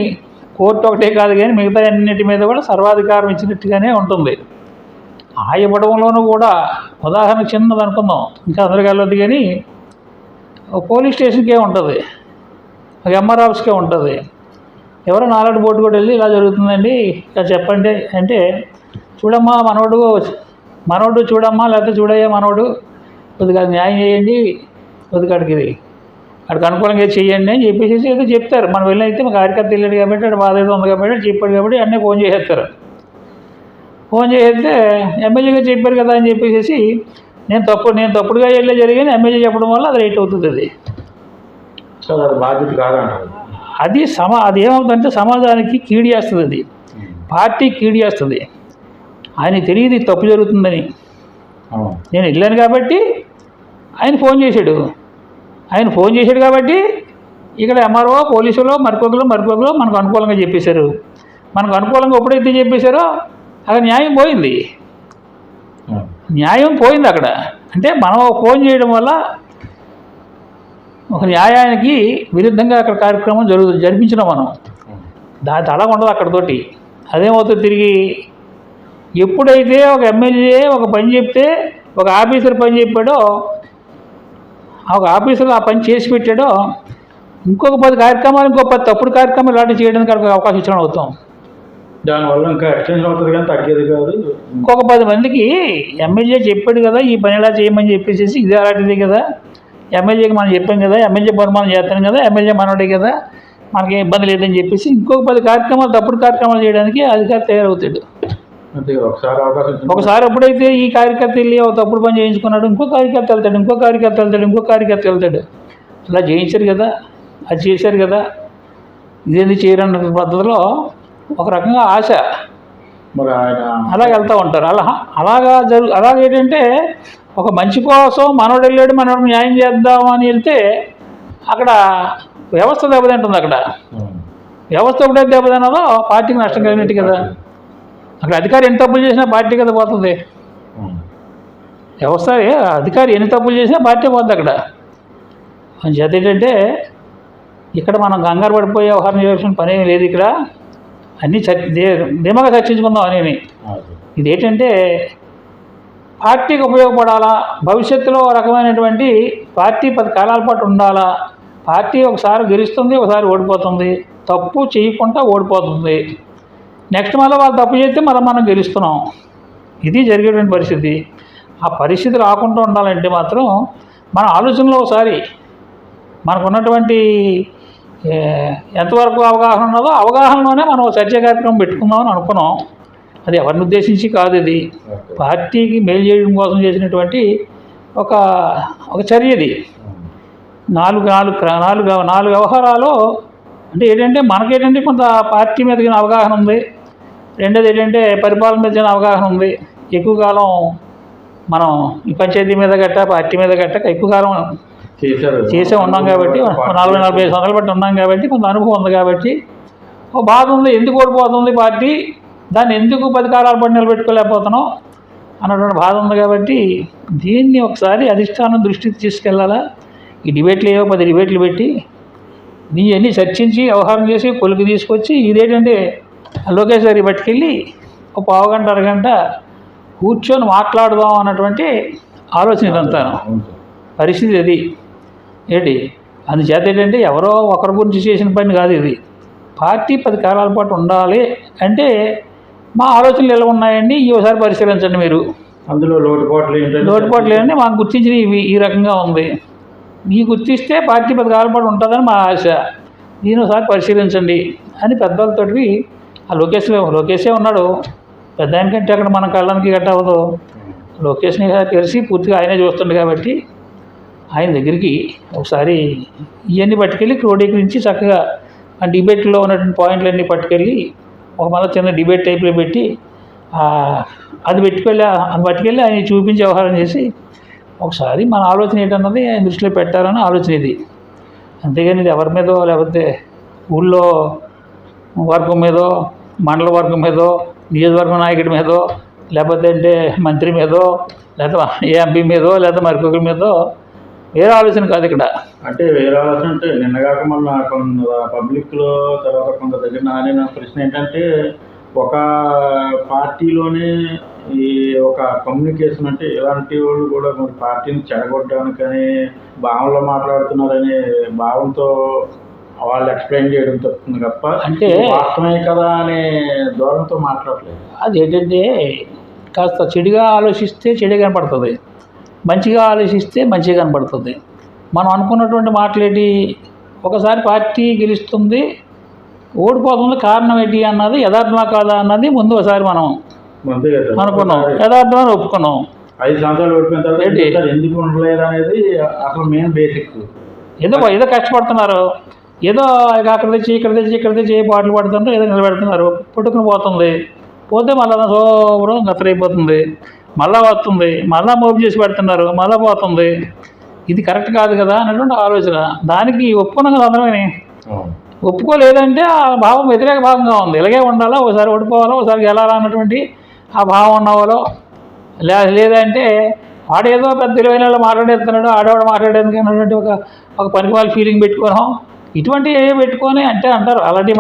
కోర్టు ఒకటే కాదు కానీ మిగతా అన్నిటి మీద కూడా సర్వాధికారం ఇచ్చినట్టుగానే ఉంటుంది. ఆ ఇవ్వడంలోనూ కూడా ఉదాహరణ చిన్నది అనుకుందాం, ఇంకా అందరికీ వెళ్ళొద్దు కానీ పోలీస్ స్టేషన్కే ఉంటుంది, ఒక ఎంఆర్ ఆఫీస్కే ఉంటుంది. ఎవరో నాలుగు బోర్డు కూడా వెళ్ళి ఇలా జరుగుతుందండి ఇలా చెప్పండి అంటే, చూడమ్మా మనోడు చూడమ్మా, లేకపోతే చూడయ్యా మనోడు, కొద్దిగా న్యాయం చేయండి, కొద్దిగా అక్కడికి అనుకూలంగా చేయండి అని చెప్పేసి ఏదో చెప్తారు. మనం వెళ్ళైతే మా కార్యకర్త వెళ్ళాడు కాబట్టి అక్కడ బాధ ఏదో ఉంది కాబట్టి చెప్పాడు కాబట్టి అన్నీ ఫోన్ చేసేస్తారు. ఫోన్ చేస్తే ఎమ్మెల్యేగా చెప్పారు కదా అని చెప్పేసి నేను తప్పుడుగా వెళ్ళే జరిగాను ఎమ్మెల్యే చెప్పడం వల్ల అది రైట్ అవుతుంది. అది బాధ్యత కాదంట. అది ఏమవుతుందంటే సమాజానికి కీడు చేస్తుంది, అది పార్టీ కీడు చేస్తుంది. ఆయన తెలియదు తప్పు జరుగుతుందని. నేను వెళ్ళాను కాబట్టి ఆయన ఫోన్ చేశాడు కాబట్టి ఇక్కడ ఎంఆర్ఓ పోలీసులు మరికొకరు మనకు అనుకూలంగా చెప్పేశారు. మనకు అనుకూలంగా ఎప్పుడైతే చెప్పేశారో అక్కడ న్యాయం పోయింది. అక్కడ అంటే మనం ఫోన్ చేయడం వల్ల ఒక న్యాయానికి విరుద్ధంగా అక్కడ కార్యక్రమం జరిపించినాం మనం. దాని అలా ఉండదు అక్కడతోటి. అదేమవుతుంది, తిరిగి ఎప్పుడైతే ఒక ఎమ్మెల్యే ఒక పని చెప్తే, ఒక ఆఫీసర్ పని చెప్పాడో, ఒక ఆఫీసర్ ఆ పని చేసి పెట్టాడో, ఇంకొక 10 కార్యక్రమాలు, ఇంకో 10 తప్పుడు కార్యక్రమాలు ఇలాంటి చేయడానికి అవకాశం ఇచ్చడం అవుతాం. దానివల్ల ఇంకా ఎక్స్టెన్షన్ అవుతుంది కానీ తగ్గేది కాదు. ఇంకొక 10 మందికి ఎమ్మెల్యే చెప్పాడు కదా ఈ పని ఎలా చేయమని చెప్పేసి, ఇది అలాంటిది కదా, ఎమ్మెల్యేకి మనం చెప్పాం కదా, ఎమ్మెల్యే పని మనం చేస్తాం కదా, ఎమ్మెల్యే మనోడే కదా, మనకి ఇబ్బంది లేదని చెప్పేసి ఇంకొక 10 కార్యక్రమాలు తప్పుడు కార్యక్రమాలు చేయడానికి అధికారి తయారవుతాడు. ఒకసారి ఎప్పుడైతే ఈ కార్యకర్త వెళ్ళి తప్పుడు పని చేయించుకున్నాడు, ఇంకో కార్యకర్త వెళ్తాడు. ఇలా చేయించారు కదా, అది చేశారు కదా, ఇదేంది చేయరన్న పద్ధతిలో ఒక రకంగా ఆశ అలా వెళ్తూ ఉంటారు. అలాగేంటంటే ఒక మంచి కోసం మనోడు వెళ్ళాడు, మనోడు న్యాయం చేద్దామని వెళ్తే అక్కడ వ్యవస్థ దెబ్బతింటుంది. అక్కడ వ్యవస్థ ఒకటే దెబ్బతిన్నదో పార్టీకి నష్టం కలిగినట్టు కదా. అక్కడ అధికారి ఎన్ని తప్పులు చేసినా పార్టీ కదా పోతుంది. వ్యవస్థ అధికారి ఎన్ని తప్పులు చేసినా పార్టీ పోతుంది అక్కడ. చేత ఏంటంటే ఇక్కడ మనం కంగారు పడిపోయే వ్యవహారం చేయాల్సిన పని ఏమి లేదు. ఇక్కడ అన్నీ ధీమాగా చర్చించుకుందాం అని. ఇదేంటంటే పార్టీకి ఉపయోగపడాలా, భవిష్యత్తులో రకమైనటువంటి పార్టీ 10 కాలాల పాటు ఉండాలా. పార్టీ ఒకసారి గెలుస్తుంది, ఒకసారి ఓడిపోతుంది, తప్పు చేయకుండా ఓడిపోతుంది. నెక్స్ట్ మళ్ళీ వాళ్ళు తప్పు చేస్తే మనం గెలుస్తున్నాం. ఇది జరిగేటువంటి పరిస్థితి. ఆ పరిస్థితి రాకుండా ఉండాలంటే మాత్రం మన ఆలోచనలో ఒకసారి మనకున్నటువంటి ఎంతవరకు అవగాహన ఉన్నదో అవగాహనలోనే మనం చర్చ కార్యక్రమం పెట్టుకుందామని అనుకున్నాం. అది ఎవరిని ఉద్దేశించి కాదు, ఇది పార్టీకి మేలు చేయడం కోసం చేసినటువంటి ఒక చర్యది. 4 వ్యవహారాలు అంటే ఏంటంటే మనకేంటంటే కొంత పార్టీ మీద అవగాహన ఉంది. రెండోది ఏంటంటే పరిపాలన మీద అవగాహన ఉంది. ఎక్కువ కాలం మనం ఈ పంచాయతీ మీద గట్ట పార్టీ మీద గట్ట ఎక్కువ కాలం చేసే ఉన్నాం కాబట్టి 40-45 సంవత్సరాలు బట్టి ఉన్నాం కాబట్టి కొంత అనుభవం ఉంది కాబట్టి ఒక బాధ ఉంది. ఎందుకు ఓడిపోతుంది పార్టీ, దాన్ని ఎందుకు 10 కాలాల పాటు నిలబెట్టుకోలేకపోతున్నాం అన్నటువంటి బాధ ఉంది కాబట్టి దీన్ని ఒకసారి అధిష్టానం దృష్టికి తీసుకెళ్ళాలా. ఈ డిబేట్లు 10 డిబేట్లు పెట్టి అన్నీ చర్చించి వ్యవహారం చేసి కొలికి తీసుకొచ్చి ఇదేంటంటే లోకేష్ గారికి పట్టుకెళ్ళి ఒక పావుగంట అరగంట కూర్చొని మాట్లాడదాం అన్నటువంటి ఆలోచన ఇదంతా పరిస్థితి అది ఏంటి. అందుచేత ఏంటంటే ఎవరో ఒకరి గురించి చేసిన పని కాదు ఇది. పార్టీ 10 కాలాల పాటు ఉండాలి అంటే మా ఆలోచనలు ఎలా ఉన్నాయండి ఈసారి పరిశీలించండి మీరు. అందులో లోటుపాట్లు ఏంటంటే మాకు గుర్తించిన ఇవి ఈ రకంగా ఉంది. మీ గుర్తిస్తే పార్టీ 10 కాలాల పాటు ఉంటుందని మా ఆశ. దీని ఒకసారి పరిశీలించండి అని పెద్దలతోటి ఆ లోకేషే ఉన్నాడు. పెద్ద ఆయన కంటే అక్కడ మన కళ్ళనికి గట్ట అవ్వదు. లోకేష్ని తెలిసి పూర్తిగా ఆయనే చూస్తుండే కాబట్టి ఆయన దగ్గరికి ఒకసారి ఇవన్నీ పట్టుకెళ్ళి క్రోడీకరించి చక్కగా ఆ డిబేట్లో ఉన్నటువంటి పాయింట్లన్నీ పట్టుకెళ్ళి ఒక మళ్ళీ చిన్న డిబేట్ టైప్లో పెట్టి అది పట్టుకెళ్ళి ఆయన చూపించి వ్యవహారం చేసి ఒకసారి మన ఆలోచన ఏంటన్నది ఆయన దృష్టిలో పెట్టాలని ఆలోచన ఇది. అంతేగాని ఇది ఎవరి మీదో లేకపోతే ఊళ్ళో వర్గం మీదో మండల వర్గం మీదో నియోజకవర్గం నాయకుడి మీదో లేకపోతే అంటే మంత్రి మీదో లేకపోతే ఎంపీ మీదో లేకపోతే మరికొకరి మీదో వేరే ఆలోచన కాదు ఇక్కడ. అంటే వేరే ఆలోచన అంటే నిన్నగాక మొన్న కొంత పబ్లిక్లో తర్వాత కొంత దగ్గర నాన్న ప్రశ్న ఏంటంటే ఒక పార్టీలోనే ఈ ఒక కమ్యూనికేషన్ అంటే ఇలాంటి వాళ్ళు కూడా మరి పార్టీని చెడగొట్టడానికని భావనలో మాట్లాడుతున్నారనే భావంతో వాళ్ళు ఎక్స్ప్లెయిన్ చేయడం తప్పుతుంది తప్ప అంటే వాస్తవమే కదా అనే ధోరణితో మాట్లాడలేదు. అది ఏంటంటే కాస్త చెడుగా ఆలోచిస్తే చెడు కనపడుతుంది, మంచిగా ఆలోచిస్తే మంచిగా కనపడుతుంది. మనం అనుకున్నటువంటి మాటలేటి ఒకసారి పార్టీ గెలుస్తుంది ఓడిపోతుంది కారణం ఏంటి అన్నది యథార్థమా కాదా అన్నది ముందు ఒకసారి మనం అనుకున్నాం, యథార్థమని ఒప్పుకున్నాం. 5 సంవత్సరాలు ఓడిపోయిన తర్వాత ఎందుకు ఉండలేదు అనేది అసలు మెయిన్ బేసిక్. ఏదో కష్టపడుతున్నారు, ఏదో అక్కడ తెచ్చి పాటలు పడుతుంటారు, ఏదో నిలబెడుతున్నారు, పుట్టుకుని పోతే మళ్ళీ శోభ్రం గతరైపోతుంది, మళ్ళీ వస్తుంది, మళ్ళీ మోపు చేసి పెడుతున్నారు, మళ్ళీ పోతుంది. ఇది కరెక్ట్ కాదు కదా అన్నటువంటి ఆలోచన. దానికి ఒప్పుకున్నాం కదా అందరమే. ఒప్పుకోలేదంటే ఆ భావం వ్యతిరేక భావంగా ఉంది. ఇలాగే ఉండాలా, ఒకసారి ఓడిపోవాలో ఒకసారి గెలాలా అన్నటువంటి ఆ భావం ఉన్నవాలో లేదంటే ఆడేదో పెద్ద 20 నెలలు మాట్లాడేస్తున్నాడు ఆడవాడు మాట్లాడేందుకు అన్నటువంటి ఒక పనికిమాల ఫీలింగ్ పెట్టుకోవడం ఇటువంటివి ఏ పెట్టుకొని అంటే అంటారు. అలాంటివి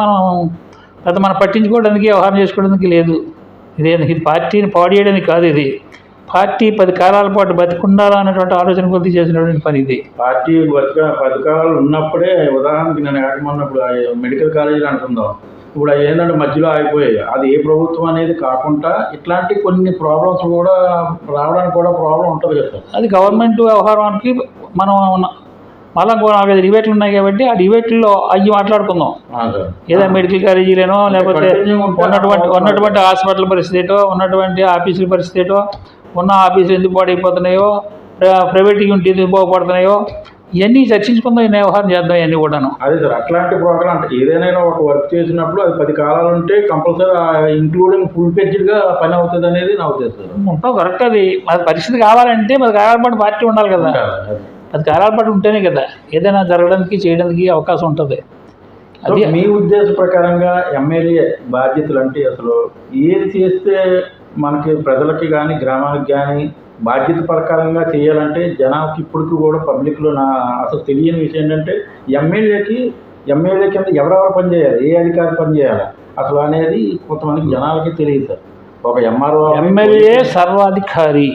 మనం పట్టించుకోవడానికి వ్యవహారం చేసుకోవడానికి లేదు. ఇది పార్టీని పాడేయడానికి కాదు. ఇది పార్టీ 10 కాలాల పాటు బతికుండాలా అన్నటువంటి ఆలోచన కొద్ది చేసినటువంటి పని ఇది. పార్టీ 10 కాలాలు ఉన్నప్పుడే ఉదాహరణకి నేను ఏకమన్నప్పుడు మెడికల్ కాలేజీలు అనుకుందాం, ఇప్పుడు అవి ఏంటంటే మధ్యలో ఆగిపోయాయి. అది ఏ ప్రభుత్వం అనేది కాకుండా ఇట్లాంటి కొన్ని ప్రాబ్లమ్స్ కూడా రావడానికి కూడా ప్రాబ్లం ఉంటుంది కదా. అది గవర్నమెంట్ వ్యవహారానికి మనం మళ్ళీ 4-5 డిబేట్లు ఉన్నాయి కాబట్టి ఆ డిబేట్లో అవి మాట్లాడుకుందాం. ఏదో మెడికల్ కాలేజీలేనో లేకపోతే ఉన్నటువంటి హాస్పిటల్ పరిస్థితి ఏటో, ఉన్నటువంటి ఆఫీసుల పరిస్థితి ఏటో, ఉన్న ఆఫీసులు ఎందుకు పాడైపోతున్నాయో, ప్రైవేట్ యూనిట్ ఎందుకు బాగుపడుతున్నాయో ఇవన్నీ చర్చించుకుందాం, ఈ వ్యవహారం చేద్దాం ఇవన్నీ కూడాను. అదే సార్, అట్లాంటి ప్రోగ్రామ్ అంటే ఏదైనా ఒక వర్క్ చేసినప్పుడు అది 10 కాలాలు ఉంటే కంపల్సరీ ఇంక్లూడింగ్ ఫుల్ పేజ్డ్గా పని అవుతుంది అనేది నా ఉద్దేశం. ఉంటాం కరెక్ట్. అది పరిస్థితి కావాలంటే 10 కాలాల పాటు పార్టీ ఉండాలి కదా. 10 కాలాల పాటు ఉంటేనే కదా ఏదైనా జరగడానికి చేయడానికి అవకాశం ఉంటుంది. అది మీ ఉద్దేశ ప్రకారంగా ఎమ్మెల్యే బాధ్యతలు అంటే అసలు ఏది చేస్తే మనకి ప్రజలకి కానీ గ్రామానికి కానీ బాధ్యత ప్రకారంగా చేయాలంటే జనానికి ఇప్పటికీ కూడా పబ్లిక్లో అసలు తెలియని విషయం ఏంటంటే ఎమ్మెల్యే కింద ఎవరెవరు పనిచేయాలి, ఏ అధికారి పనిచేయాలి అసలు అనేది కొంతమందికి జనాలకి తెలియదు సార్. ఒక ఎమ్మెల్యే సర్వాధికారి,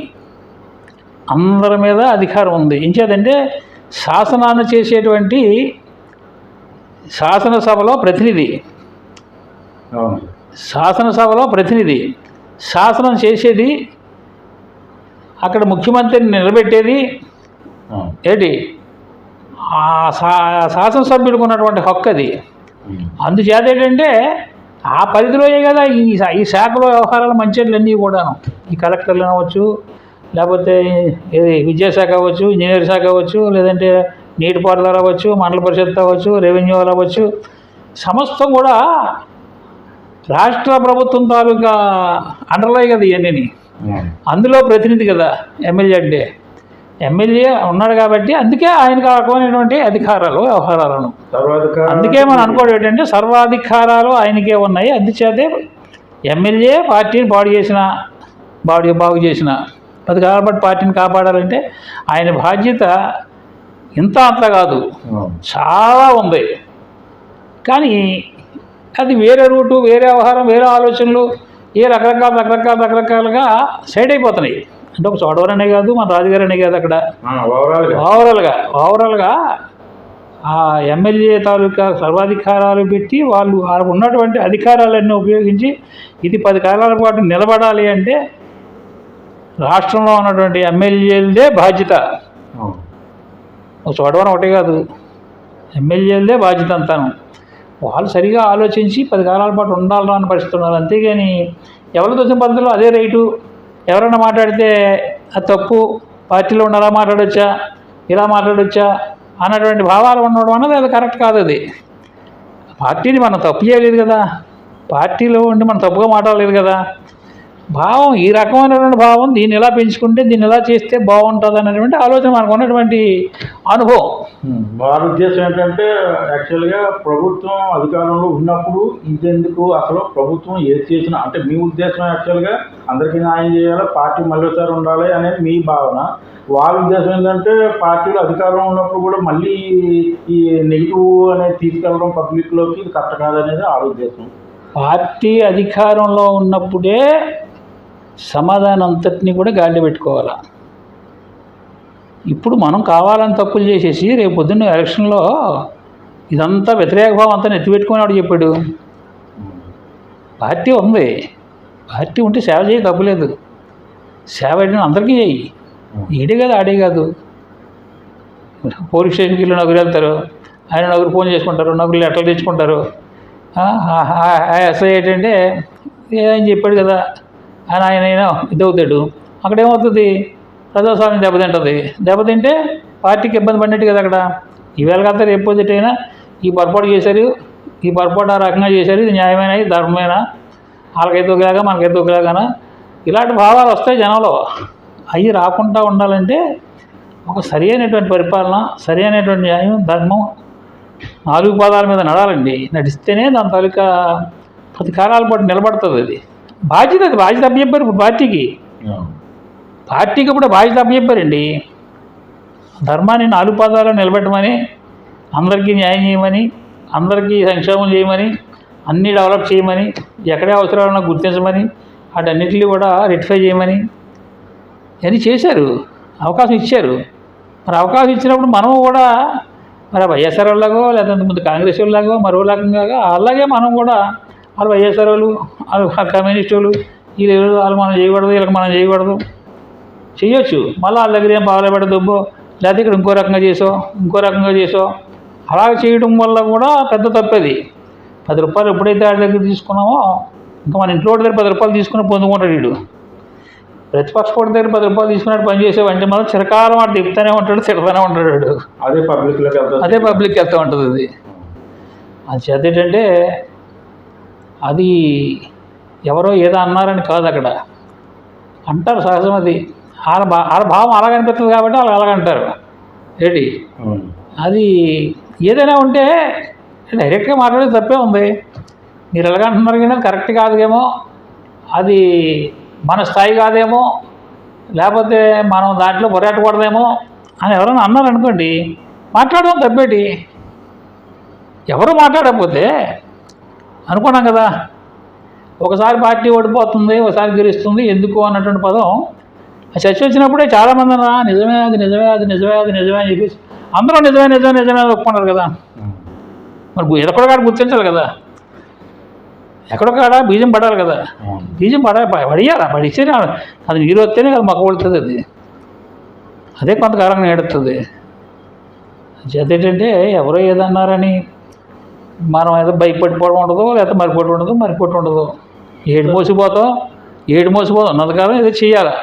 అందరి మీద అధికారం ఉంది. ఇంకేదంటే శాసనాన్ని చేసేటువంటి శాసనసభలో ప్రతినిధి, శాసనం చేసేది అక్కడ ముఖ్యమంత్రిని నిలబెట్టేది ఏంటి ఆ శాసనసభ్యుడికి ఉన్నటువంటి హక్కు అది. అందుచేత ఏంటంటే ఆ పరిధిలోయే కదా ఈ శాఖలో వ్యవహారాలు మంచిలన్నీ కూడాను. ఈ కలెక్టర్లు అవ్వచ్చు, లేకపోతే విద్యాశాఖ అవ్వచ్చు, ఇంజనీర్ శాఖ అవ్వచ్చు, లేదంటే నీటిపారుదల అవ్వచ్చు, మండల పరిషత్ అవ్వచ్చు, రెవెన్యూ అవ్వచ్చు, సమస్తం కూడా రాష్ట్ర ప్రభుత్వం తాలూకా అండర్లో కదా ఇవన్నీ. అందులో ప్రతినిధి కదా ఎమ్మెల్యే అంటే. ఎమ్మెల్యే ఉన్నాడు కాబట్టి అందుకే ఆయనకు రకమైనటువంటి అధికారాలు వ్యవహారాలను, అందుకే మనం అనుకోవడం ఏంటంటే సర్వాధికారాలు ఆయనకే ఉన్నాయి. అందుచేతే ఎమ్మెల్యే పార్టీని బాగు చేసిన 10 కాలాల పాటు పార్టీని కాపాడాలంటే ఆయన బాధ్యత ఇంత అంత కాదు, చాలా ఉంది. కానీ అది వేరే రూటు, వేరే వ్యవహారం, వేరే ఆలోచనలు రకరకాలుగా సైడ్ అయిపోతున్నాయి. అంటే ఒక చోడవరనే కాదు, మన రాజుగారు అనే కాదు, అక్కడ ఓవరాల్గా ఆ ఎమ్మెల్యే తాలూకా సర్వాధికారాలు పెట్టి వాళ్ళు ఉన్నటువంటి అధికారాలన్నీ ఉపయోగించి ఇది 10 కాలాల పాటు నిలబడాలి అంటే రాష్ట్రంలో ఉన్నటువంటి ఎమ్మెల్యేలదే బాధ్యత. ఒక చోడవరం ఒకటే కాదు, ఎమ్మెల్యేలదే బాధ్యత అంతాను. వాళ్ళు సరిగా ఆలోచించి 10 కాలాల పాటు ఉండాలని అని పరిస్థితున్నారు. అంతేగాని ఎవరు తోచిన పద్ధతిలో అదే రైటు, ఎవరైనా మాట్లాడితే అది తప్పు, పార్టీలో ఉండి అలా మాట్లాడొచ్చా, ఇలా మాట్లాడొచ్చా అన్నటువంటి భావాలు ఉండడం అన్నది అది కరెక్ట్ కాదు. అది పార్టీని మనం తప్పు చేయలేదు కదా, పార్టీలో ఉండి మనం తప్పుగా మాట్లాడలేదు కదా. భావం ఈ రకమైనటువంటి భావం, దీన్ని ఎలా పెంచుకుంటే, దీన్ని ఎలా చేస్తే బాగుంటుంది అనేటువంటి ఆలోచన మనకు ఉన్నటువంటి అనుభవం. వారి ఉద్దేశం ఏంటంటే యాక్చువల్గా ప్రభుత్వం అధికారంలో ఉన్నప్పుడు ఇంకెందుకు అసలు ప్రభుత్వం ఏది చేసినా, అంటే మీ ఉద్దేశం యాక్చువల్గా అందరికీ న్యాయం చేయాలి, పార్టీ మళ్ళీసారి ఉండాలి అనేది మీ భావన. వాళ్ళ ఉద్దేశం ఏంటంటే పార్టీలు అధికారంలో ఉన్నప్పుడు కూడా మళ్ళీ ఈ నెగిటివ్ అనేది తీసుకెళ్ళడం పబ్లిక్లోకి ఇది కరెక్ట్ కాదనేది వాళ్ళ ఉద్దేశం. పార్టీ అధికారంలో ఉన్నప్పుడే సమాధానం అంతటినీ కూడా గాలిలో పెట్టుకోవాలి. ఇప్పుడు మనం కావాలని తప్పులు చేసేసి రేపు పొద్దున్న ఎలక్షన్లో ఇదంతా వ్యతిరేక భావం అంతా నెత్తిపెట్టుకుని వాడు చెప్పాడు. పార్టీ ఉంది, పార్టీ ఉంటే సేవ చేయ తప్పులేదు, సేవ అయితే అందరికీ చేయి, ఈడే కాదు ఆడే కాదు. పోలీస్ స్టేషన్కి వెళ్ళి నలుగురు వెళ్తారు, ఆయన నలుగురు ఫోన్ చేసుకుంటారు, నలుగురు లెటర్లు తెచ్చుకుంటారు. ఎస్ఐ ఏంటంటే ఏం చెప్పాడు కదా అని ఆయన ఇదవుతాడు. అక్కడ ఏమవుతుంది, ప్రజాస్వామ్యం దెబ్బతింటే పార్టీకి ఇబ్బంది పడినట్టు కదా. అక్కడ ఈవేళ కాదు రేపు పొద్దుటైనా ఈ పొరపాటు చేశారు, ఈ పొరపాటు ఆ రకంగా చేశారు, ఇది న్యాయమైన, ఇది ధర్మమైన, వాళ్ళకైతే ఒకలాగా మనకైతే ఒకలాగానా, ఇలాంటి భావాలు వస్తాయి జనంలో. అవి రాకుండా ఉండాలంటే ఒక సరి అయినటువంటి పరిపాలన, సరి అయినటువంటి న్యాయం, ధర్మం 4 పాదాల మీద నడాలండి. నడిస్తేనే దాని తాలూకా 10 కాలాల పాటు నిలబడుతుంది. అది బాధ్యత అప్పచెప్పారు ఇప్పుడు పార్టీకి కూడా బాధ్యత అప్పచెప్పారండి. ధర్మాన్ని 4 పాదాలు నిలబెట్టమని, అందరికీ న్యాయం చేయమని, అందరికీ సంక్షేమం చేయమని, అన్నీ డెవలప్ చేయమని, ఎక్కడే అవసరాలన్నా గుర్తించమని, వాటన్నిటిని కూడా రెక్టిఫై చేయమని అని చేశారు, అవకాశం ఇచ్చారు. మరి అవకాశం ఇచ్చినప్పుడు మనం కూడా మరి వైఎస్ఆర్ వాళ్ళగో లేదంటే ముందు కాంగ్రెస్ వాళ్ళగో మరో రకంగా అలాగే మనం కూడా వాళ్ళు వైఎస్ఆర్ వాళ్ళు, వాళ్ళు కమ్యూనిస్ట్ వాళ్ళు, వాళ్ళు మనం చేయకూడదు, వీళ్ళకి మనం చేయకూడదు చేయొచ్చు. మళ్ళీ వాళ్ళ దగ్గర ఏం పావులబెడదుబ్బో, లేకపోతే ఇక్కడ ఇంకో రకంగా చేసో అలాగ చేయడం వల్ల కూడా పెద్ద తప్పేది. 10 రూపాయలు ఎప్పుడైతే వాళ్ళ దగ్గర తీసుకున్నామో ఇంకా మన ఇంట్లో దగ్గర 10 రూపాయలు తీసుకుని పొందుకుంటాడు వీడు. ప్రతిపక్ష కోటి దగ్గర 10 రూపాయలు తీసుకున్నట్టు పని చేసేవంటే మనం చిరకాలం వాడు తిప్పుతూనే ఉంటాడు, తిడతానే ఉంటాడు వాడు. అదే పబ్లిక్కి వెళ్తూ ఉంటుంది. అది చేత ఏంటంటే అది ఎవరో ఏదో అన్నారని కాదు, అక్కడ అంటారు సహజం. అది వాళ్ళ భావం అలాగనిపిస్తుంది కాబట్టి వాళ్ళు అలాగంటారు ఏంటి. అది ఏదైనా ఉంటే డైరెక్ట్గా మాట్లాడేది తప్పే ఉంది. మీరు ఎలాగంటున్నారు కానీ కరెక్ట్ కాదేమో, అది మన స్థాయి కాదేమో, లేకపోతే మనం దాంట్లో పొరాటకూడదేమో అని ఎవరైనా అన్నారనుకోండి, మాట్లాడడం తప్పేటి. ఎవరు మాట్లాడకపోతే అనుకున్నాం కదా, ఒకసారి పార్టీ ఓడిపోతుంది, ఒకసారి గెలుస్తుంది, ఎందుకు అన్నటువంటి పదం చర్చ వచ్చినప్పుడే చాలామంది నిజమే అని చెప్పేసి అందరూ నిజమే ఒప్పుకున్నారు కదా. మరి ఎక్కడొక్కడ గుర్తించాలి కదా, ఎక్కడొక్కడ బీజం పడాలి కదా. బీజం పడిస్తే అది నీరు వస్తేనే కదా మొక్క పడుతుంది. అదే కొంతకాలంగా నేడుతుంది. అదేంటంటే ఎవరో ఏదన్నారని మనం ఏదో భయపడిపోవడం ఉండదు, లేకపోతే మరిపోవడం ఉండదు. ఏడు మోసిపోతాం ఉన్నంతకాలం ఏదో చేయాలి.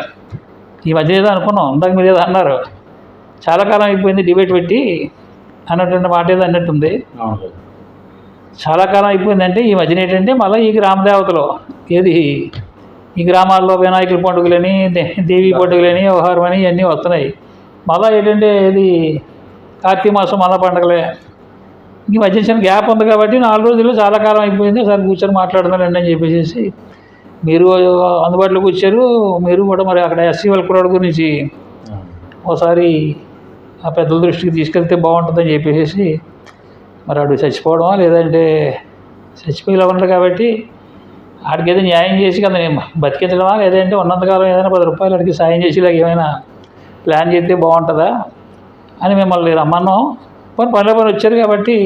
ఈ మధ్య ఏదో అనుకున్నాం, ఇందాక మీరు ఏదో అన్నారు, చాలా కాలం అయిపోయింది డిబేట్ పెట్టి అన్నటువంటి మాట ఏదో అన్నట్టుంది. చాలా కాలం అయిపోయిందంటే ఈ మధ్యన ఏంటంటే మళ్ళీ ఈ గ్రామదేవతలు ఈ గ్రామాల్లో వినాయకుల పండుగలని, దేవీ పండుగలని, వ్యవహారం అని ఇవన్నీ వస్తున్నాయి. మళ్ళీ ఏంటంటే కార్తీక మాసం మళ్ళీ పండుగలే. ఈ మధ్య చిన్న గ్యాప్ ఉంది కాబట్టి 4 రోజుల్లో చాలా కాలం అయిపోయింది, ఒకసారి కూర్చొని మాట్లాడుతున్నారండి అని చెప్పేసి మీరు అందుబాటులోకి వచ్చారు. మీరు కూడా మరి అక్కడ ఎస్సీ వెల్ఫేర్ గురించి ఒకసారి ఆ పెద్దల దృష్టికి తీసుకెళ్తే బాగుంటుందని చెప్పేసి మరి ఆడు చచ్చిపోవడమా లేదంటే చచ్చిపోయేలా ఉన్నాడు కాబట్టి ఆడికి ఏదో న్యాయం చేసి కదా బతికించడమా లేదంటే ఉన్నంతకాలం ఏదైనా 10 రూపాయలు ఆడికి సాయం చేసేలాగా ఏమైనా ప్లాన్ చేస్తే బాగుంటుందా అని మిమ్మల్ని రమ్మన్నాం. పని వచ్చారు కాబట్టి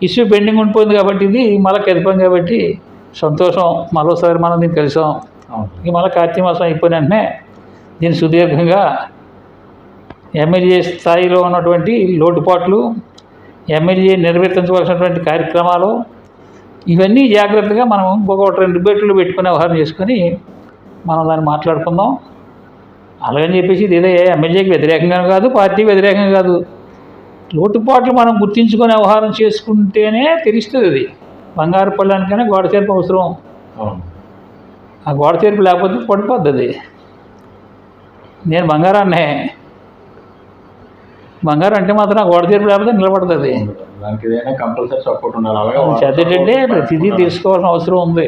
ఇష్యూ పెండింగ్ ఉండిపోయింది కాబట్టి ఇది మళ్ళీ కలిపాం కాబట్టి సంతోషం. మరోసారి మనం దీన్ని కలిసాం. ఇంక మళ్ళీ కార్తీక మాసం అయిపోయిన వెంటనే దీన్ని సుదీర్ఘంగా ఎమ్మెల్యే స్థాయిలో ఉన్నటువంటి లోటుపాట్లు, ఎమ్మెల్యే నెరవేర్తించవలసినటువంటి కార్యక్రమాలు ఇవన్నీ జాగ్రత్తగా మనం ఇంకొక 2 డిబేట్లు పెట్టుకునే వ్యవహారం చేసుకొని మనం దాన్ని మాట్లాడుకుందాం. అలాగని చెప్పేసి ఇది ఏదో ఎమ్మెల్యేకి వ్యతిరేకంగా కాదు, పార్టీ వ్యతిరేకంగా కాదు. లోటుపాట్లు మనం గుర్తించుకునే వ్యవహారం చేసుకుంటేనే తెలుస్తుంది. అది బంగారు పళ్ళానికైనా గోడ చేర్పు అవసరం. ఆ గోడ చేర్పు లేకపోతే పడిపోద్ది. అది నేను బంగారాన్నే, బంగారం అంటే మాత్రం ఆ గోడ చేర్పు లేకపోతే నిలబడుతుంది. చదివేటంటే ప్రతిదీ తీసుకోవాల్సిన అవసరం ఉంది.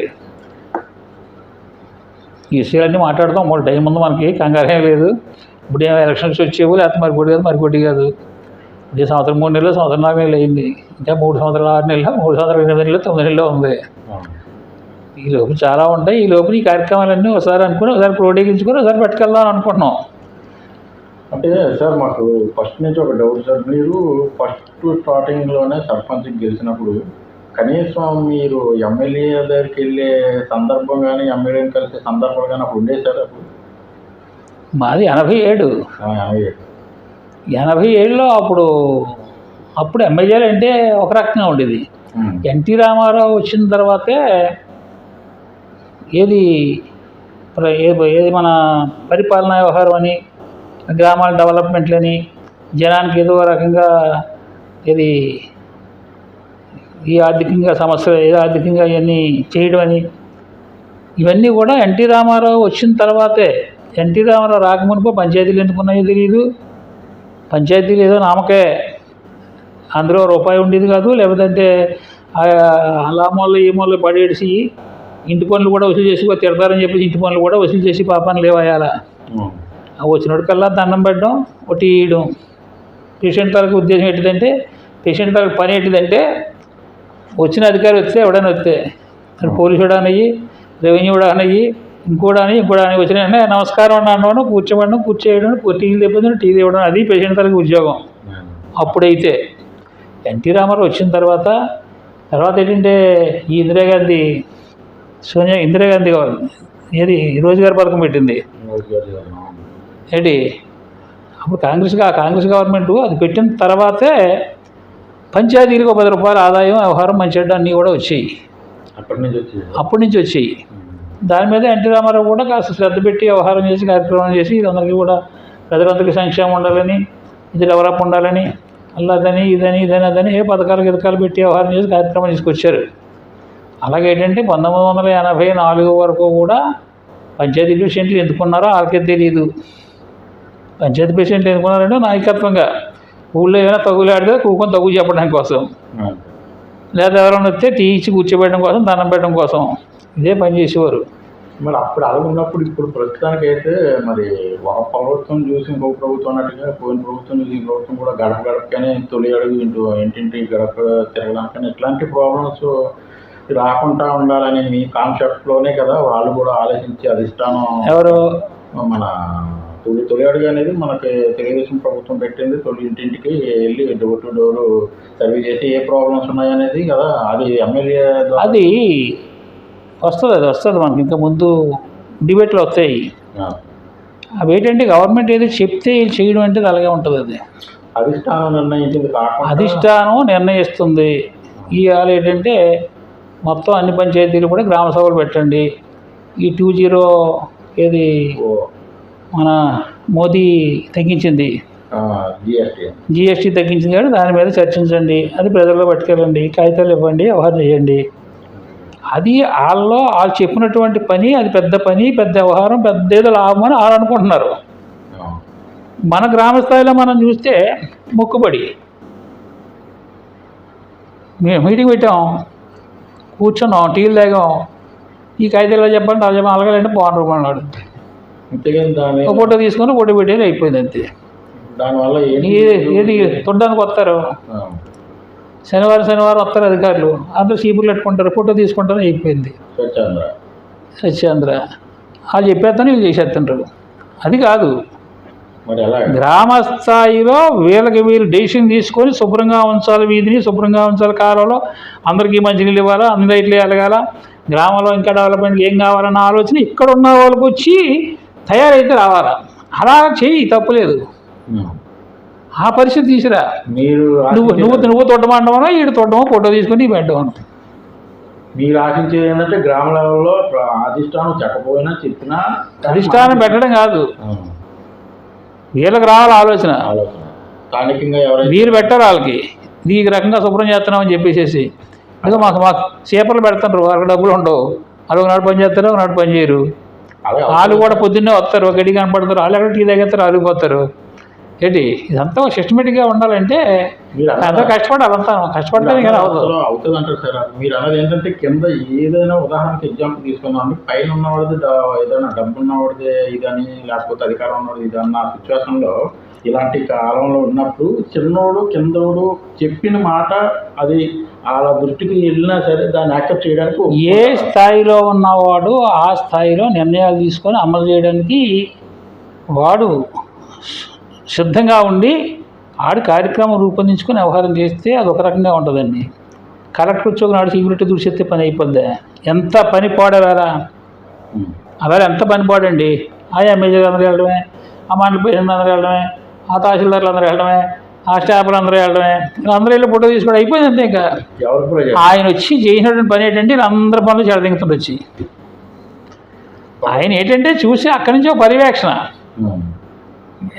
ఈ విషయాలన్నీ మాట్లాడదాం. 3 టైం ఉంది మనకి, కంగారేం లేదు. ఇప్పుడు ఏమో ఎలక్షన్స్ వచ్చేవు, లేకపోతే మరికొట్టి కాదు మరికొట్టి కాదు. ఇదే సంవత్సరం 3 నెలలు, సంవత్సరం 4 నెలలు అయింది. ఇంకా 3 సంవత్సరాలు 6 నెలలు, 3 సంవత్సరాలు 8 నెలలు, 9 నెలలు ఉంది. ఈ లోపు చాలా ఉంటాయి. ఈ లోపు ఈ కార్యక్రమాలన్నీ ఒకసారి అనుకుని ఒకసారి క్రోడీకరించుకొని ఒకసారి పట్టుకెళ్దాం అనుకుంటున్నాం. అంటే సార్ మాకు ఫస్ట్ నుంచి ఒక డౌట్ సార్. మీరు ఫస్ట్ స్టార్టింగ్లోనే సర్పంచ్కి గెలిచినప్పుడు కనీసం మీరు ఎమ్మెల్యే దగ్గరికి వెళ్ళే సందర్భం కానీ ఎమ్మెల్యేని కలిసే సందర్భం కానీ అప్పుడు ఉండేది సార్? అప్పుడు మాది 87. 87లో అప్పుడు ఎమ్మెల్యేలు అంటే ఒక రకంగా ఉండేది. ఎన్టీ రామారావు వచ్చిన తర్వాతే ఏది మన పరిపాలనా వ్యవహారం అని, గ్రామాల డెవలప్మెంట్లని, జనానికి ఏదో రకంగా ఏది ఈ ఆర్థికంగా సమస్యలు ఏదో ఆర్థికంగా ఇవన్నీ చేయడం అని, ఇవన్నీ కూడా ఎన్టీ రామారావు వచ్చిన తర్వాతే. ఎన్టీ రామారావు రాకమునుపు పంచాయతీలు ఎందుకున్నాయో తెలియదు. పంచాయతీలు ఏదో నామకే, అందులో రూపాయి ఉండేది కాదు. లేకపోతే అలా మూల ఈ మూల పడేసి ఇంటి పనులు కూడా వసూలు చేసి తిడతారని చెప్పేసి ఇంటి పనులు కూడా వసూలు చేసి పాపాన్ని లేవయాల. వచ్చినోడికల్లా దండం పెట్టడం, ఒకటి ఇవ్వడం. పేషెంట్ తరకు ఉద్దేశం ఏంటిదంటే, పేషెంట్ తరకు పని ఏంటిదంటే, వచ్చిన అధికారి వస్తే ఎవడైనా వస్తే పోలీసు కూడా అనయ్యి, రెవెన్యూ కూడా అనయ్యి, ఇంకోటి వచ్చిన నమస్కారం అన్నాను, కూర్చోబడడం, కూర్చోయడం, టీవీ తెప్పడం, టీవీ ఇవ్వడం, అది పేషెంట్ తరకు ఉద్యోగం. అప్పుడైతే ఎన్టీ రామారావు వచ్చిన తర్వాత ఏంటంటే ఈ ఇందిరాగాంధీ ఏది రోజ్గార్ పథకం పెట్టింది ఏంటి. అప్పుడు కాంగ్రెస్ గవర్నమెంట్ అది పెట్టిన తర్వాతే పంచాయతీలకు 10 రూపాయల ఆదాయం వ్యవహారం మంచి అన్నీ కూడా వచ్చాయి. అప్పటి నుంచి వచ్చాయి. దాని మీద ఎన్టీ రామారావు కూడా కాస్త శ్రద్ధ పెట్టి వ్యవహారం చేసి కార్యక్రమం చేసి ఇదందరికీ కూడా ప్రజలందరికీ సంక్షేమం ఉండాలని, ఇది డెవలప్ ఉండాలని, అల్లదని ఇదని అదని ఏ పథకాలు పెట్టి వ్యవహారం చేసి కార్యక్రమం తీసుకొచ్చారు. అలాగే ఏంటంటే 1984 వరకు కూడా పంచాయతీ పేషెంట్లు ఎందుకున్నారో వాళ్ళకే తెలియదు. పంచాయతీ పేషెంట్లు ఎందుకున్నారంటే నాయకత్వంగా ఊళ్ళో ఏమైనా తగులాడితే కూకొని తగ్గు చెప్పడం కోసం, లేదా ఎవరైనా వస్తే టీ ఇచ్చి కూర్చోబెట్టడం కోసం, దండం పెట్టడం కోసం ఇదే పని చేసేవారు. మరి అప్పుడు అలా ఉన్నప్పుడు ఇప్పుడు ప్రస్తుతానికైతే మరి ఒక ప్రభుత్వం చూసి ఇంకొక ప్రభుత్వం అన్నట్టుగా పోయిన ప్రభుత్వం చూసి ఈ ప్రభుత్వం కూడా గడపగానే తొలి అడుగు ఇంటింటి గడప తిరగడానికని ఇట్లాంటి ప్రాబ్లమ్స్ రాకుండా ఉండాలని మీ కాన్సెప్ట్లోనే కదా వాళ్ళు కూడా ఆలోచించి అధిష్టానం ఎవరు మన తొలి అడుగు అనేది మనకి తెలుగుదేశం ప్రభుత్వం పెట్టింది. ఇంటింటికి వెళ్ళి డోర్ టు డోర్ సర్వే చేసి ఏ ప్రాబ్లమ్స్ ఉన్నాయనేది కదా, అది ఎమ్మెల్యే అది వస్తుంది మనకి. ఇంకా ముందు డిబేట్లు వస్తాయి. అవి ఏంటంటే గవర్నమెంట్ ఏదో చెప్తే చేయడం అంటే అలాగే ఉంటుంది. అది అధిష్టానం నిర్ణయించింది కాకుండా అధిష్టానం నిర్ణయిస్తుంది. ఇవాళ ఏంటంటే మొత్తం అన్ని పంచాయతీలు కూడా గ్రామ సభలు పెట్టండి. ఈ 20 ఏది మన మోదీ తగ్గించింది, జిఎస్టీ తగ్గించింది కాబట్టి దాని మీద చర్చించండి, అది ప్రజల్లో పట్టుకెళ్ళండి, కాగితాలు ఇవ్వండి, వ్యవహారం చేయండి. అది వాళ్ళు చెప్పినటువంటి పని, అది పెద్ద పని, పెద్ద వ్యవహారం, పెద్ద ఏదో లాభం అని వాళ్ళు అనుకుంటున్నారు. మన గ్రామ స్థాయిలో మనం చూస్తే మొక్కుబడి మేము మీటింగ్ పెట్టాం, కూర్చున్నాం, టీలు తాగాం, ఈ కాగితాలు చెప్పండి అలా చెప్పండి అలాగంటే బాగుంటారు అన్నాడు. ఒక ఫోటో తీసుకొని ఫోటో పెట్టేది అయిపోయింది అంతే. దానివల్ల ఏది చూడడానికి వస్తారు, శనివారం వస్తారు అధికారులు, అందరూ చీపులు పెట్టుకుంటారు, ఫోటో తీసుకుంటారు, అయిపోయింది. సత్యాంధ్ర వాళ్ళు చెప్పేస్తాను, వీళ్ళు చేసేస్తుంటారు. అది కాదు, గ్రామ స్థాయిలో వీళ్ళు డెసిషన్ తీసుకొని శుభ్రంగా ఉంచాలి, వీధిని శుభ్రంగా ఉంచాలి, కాలంలో అందరికీ మంచినీళ్ళు ఇవ్వాలా, అందరూ ఇట్లా ఎలగాల, గ్రామంలో ఇంకా డెవలప్మెంట్ ఏం కావాలన్న ఆలోచన ఇక్కడ ఉన్న వాళ్ళకి వచ్చి తయారైతే రావాలా. అలా చేయి, తప్పులేదు. ఆ పరిస్థితి తీసిరా. నువ్వు తొట్టమంటామో ఈడు తొట్టమో ఫోటో తీసుకొని పెట్టమను. మీరు ఆశించేది ఏంటంటే గ్రామ లెవెల్లో అధిష్టానం చెప్పకపోయినా చెప్పినా అధిష్టానం పెట్టడం కాదు, వీళ్ళకి రావాలి ఆలోచన. స్థానికంగా ఎవరైనా మీరు పెట్టారు వాళ్ళకి, ఈ రకంగా శుభ్రం చేస్తున్నామని చెప్పేసి. అదే మాకు చేపలు పెడతారు, వాళ్ళకి డబ్బులు ఉండవు, వాళ్ళు ఒకనాడు పని చేస్తారు, ఒకనాడు పని చేయరు. వాళ్ళు కూడా పొద్దున్నే వస్తారు, గడి కనపడతారు, వాళ్ళు ఎక్కడ టీ తాగేస్తారు, వాళ్ళు పోతారు. ఏంటి ఇదంతా సిస్టమేటిక్గా ఉండాలంటే అంతా కష్టపడాలి, అంతా కష్టపడితేనే కానీ అవుతుంది అంటారు సార్. మీరు అన్నది ఏంటంటే కింద ఏదైనా ఉదాహరణకి ఎగ్జాంపుల్ తీసుకుందాం, పైన ఉన్నవాడిది ఏదైనా డబ్బు ఉన్నవాడిది ఇదని, లేకపోతే అధికారం ఉన్నవాడిది ఇదన్న సిచ్యువేషన్లో ఇలాంటి కాలంలో ఉన్నప్పుడు చిన్నోడు కిందోడు చెప్పిన మాట అది వాళ్ళ దృష్టికి వెళ్ళినా సరే దాన్ని యాక్సెప్ట్ చేయడానికి ఏ స్థాయిలో ఉన్నవాడు ఆ స్థాయిలో నిర్ణయాలు తీసుకొని అమలు చేయడానికి వాడు సిద్ధంగా ఉండి ఆడి కార్యక్రమం రూపొందించుకొని వ్యవహారం చేస్తే అది ఒక రకంగా ఉంటుందండి. కలెక్టర్ ఉద్యోగం నాడు సీక్రెట్ దూసేస్తే పని అయిపోద్ది. ఎంత పని పాడేవారా, అలా ఎంత పని పాడండి. ఆ ఎమ్మెల్యేలు అందరూ వెళ్ళడమే, ఆ మండలి ప్రెసిడెంట్ అందరూ వెళ్ళడమే, ఆ తహసీల్దార్లు అందరూ వెళ్ళడమే, ఆ స్టాఫ్లు అందరూ వెళ్ళడమే, అందరూ వెళ్ళి ఫోటో తీసుకోవడం అయిపోయింది అంతే. ఇంకా ఆయన వచ్చి చేసినటువంటి పని ఏంటంటే అందరి పనులు చెడదింగుతుంది వచ్చి. ఆయన ఏంటంటే చూసి అక్కడి నుంచి ఒక పర్యవేక్షణ,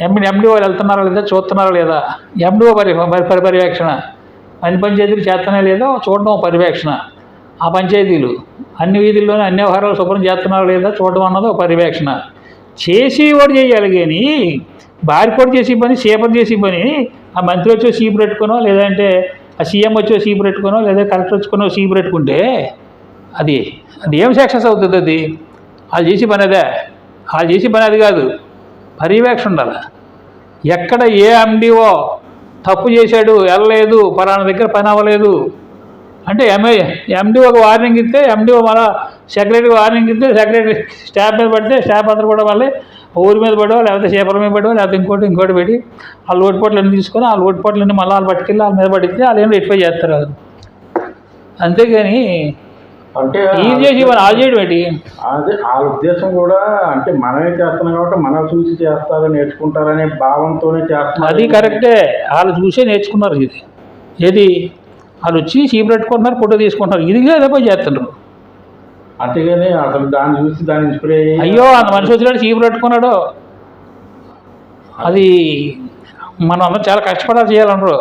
ఎండిఓ వెళ్తున్నారా లేదా, చూస్తున్నారా లేదా, ఎండిఓ పర్యవేక్షణ, అన్ని పంచాయతీలు చేస్తున్నారా లేదా చూడడం పర్యవేక్షణ, ఆ పంచాయతీలు అన్ని వీధుల్లోనే అన్ని వ్యవహారాలు శుభ్రం చేస్తున్నారా లేదా చూడడం అన్నది ఒక పర్యవేక్షణ. చేసి కూడా చేయాలి కానీ బారిపోటు చేసే పని, సీపర్ చేసే పని ఆ మంత్రి వచ్చో సీపు పెట్టుకునో, లేదంటే ఆ సీఎం వచ్చో సీపు పెట్టుకునో, లేదా కలెక్టర్ వచ్చుకునో సీపు పెట్టుకుంటే అది ఏం సక్సెస్ అవుతుంది? అది వాళ్ళు చేసే పని అదే, వాళ్ళు చేసే పని అది కాదు, పర్యవేక్షణ ఉండాలి. ఎక్కడ ఏ ఎండిఓ తప్పు చేశాడు, వెళ్ళలేదు, పలానా దగ్గర పని అవ్వలేదు అంటే ఎండిఓ ఒక వార్నింగ్ ఇస్తే, ఎండిఓ మళ్ళీ సెక్రటరీ వార్నింగ్ ఇస్తే, సెక్రటరీ స్టాఫ్ మీద పడితే స్టాఫ్ అందరూ కూడా మళ్ళీ ఊరి మీద పడో, లేకపోతే చేపల మీద పడో, లేకపోతే ఇంకోటి పెట్టి ఆ లోటుపాట్లన్నీ తీసుకొని ఆ లోటుపాట్లన్నీ మళ్ళీ వాళ్ళు పట్టుకెళ్ళి వాళ్ళ మీద పడితే వాళ్ళు ఏం రెక్టిఫై చేస్తారు. అంతేగాని అంటే ఇది చేసి మనం ఆ చేయడం ఏంటి? అదే వాళ్ళ ఉద్దేశం కూడా, అంటే మనమే చేస్తున్నాం కాబట్టి మనం చూసి చేస్తారు, నేర్చుకుంటారనే భావంతోనే చేస్తున్నారు. అది కరెక్టే, వాళ్ళు చూసే నేర్చుకున్నారు. ఇది ఏది వాళ్ళు వచ్చి చీపు పెట్టుకుంటున్నారు, ఫోటో తీసుకుంటున్నారు, ఇది అదే పని చేస్తున్నారు. అంతేగాని అసలు దాన్ని చూసి దాన్ని ఇన్స్పైర్ అయ్యి అయ్యో అంత మనిషి వచ్చినాడు చీపు పెట్టుకున్నాడు, అది మనం అందరూ చాలా కష్టపడాలి చేయాలన్నారు.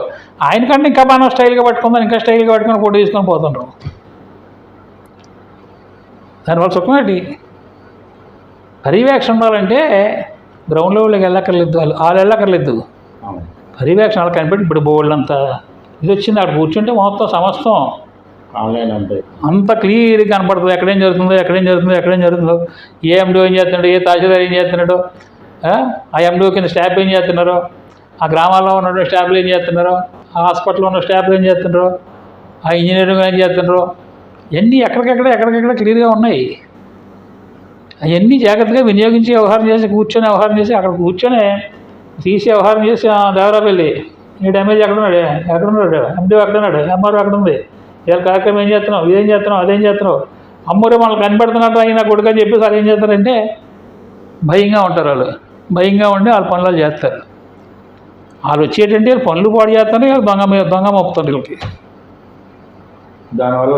ఆయనకంటే ఇంకా మనం స్టైల్గా పట్టుకుందాం, ఇంకా స్టైల్గా పట్టుకొని ఫోటో తీసుకొని పోతుండ్రు. దానివల్ల సుఖం ఏంటి? పర్యవేక్షణ ఉండాలంటే గ్రౌండ్ లెవెల్కి వెళ్ళక్కర్లేదు, వాళ్ళు వెళ్ళక్కర్లేదు. పర్యవేక్షణ వాళ్ళు కనిపెట్టి ఇప్పుడు బోర్డులు అంతా ఇది వచ్చింది, అక్కడ కూర్చుంటే మొత్తం సమస్తం ఆన్లైన్ అంటే అంత క్లియర్గా కనపడుతుంది. ఎక్కడేం జరుగుతుందో, ఏ ఎండిఓ ఏం చేస్తున్నాడు, ఏ తహసీల్దార్ ఏం చేస్తున్నాడు, ఆ ఎండిఓ కింద స్టాఫ్ ఏం చేస్తున్నారో, ఆ గ్రామాల్లో ఉన్న స్టాఫ్లు ఏం చేస్తున్నారో, ఆ హాస్పిటల్లో ఉన్న స్టాఫ్లు ఏం చేస్తున్నారో, ఆ ఇంజనీరింగ్ ఏం చేస్తున్నారో, ఇవన్నీ ఎక్కడికెక్కడ క్లియర్గా ఉన్నాయి. అవన్నీ జాగ్రత్తగా వినియోగించి వ్యవహారం చేసి కూర్చొని వ్యవహారం చేసి అక్కడ కూర్చొని తీసి వ్యవహారం చేసి దేవరాపల్లి ఈ డ్యామేజ్ ఎక్కడున్నాడు, ఎండిఓ ఎక్కడున్నాడు, ఎంఆర్ఓ ఎక్కడ ఉంది, వీళ్ళ కార్యక్రమం ఏం చేస్తున్నావు, ఇదేం చేస్తున్నావు, అదేం చేస్తున్నావు, అమ్మూరే మనల్ని కనిపెడుతున్నట్టు అయినా కొడుకు అని చెప్పేసి వాళ్ళు ఏం చేస్తారంటే భయంగా ఉంటారు. వాళ్ళు భయంగా ఉండి వాళ్ళ పనులు చేస్తారు. వాళ్ళు వచ్చేటంటే వీళ్ళు పనులు పాడు చేస్తారు, వీళ్ళు దొంగ మోపుతారు. వీళ్ళకి దానివల్ల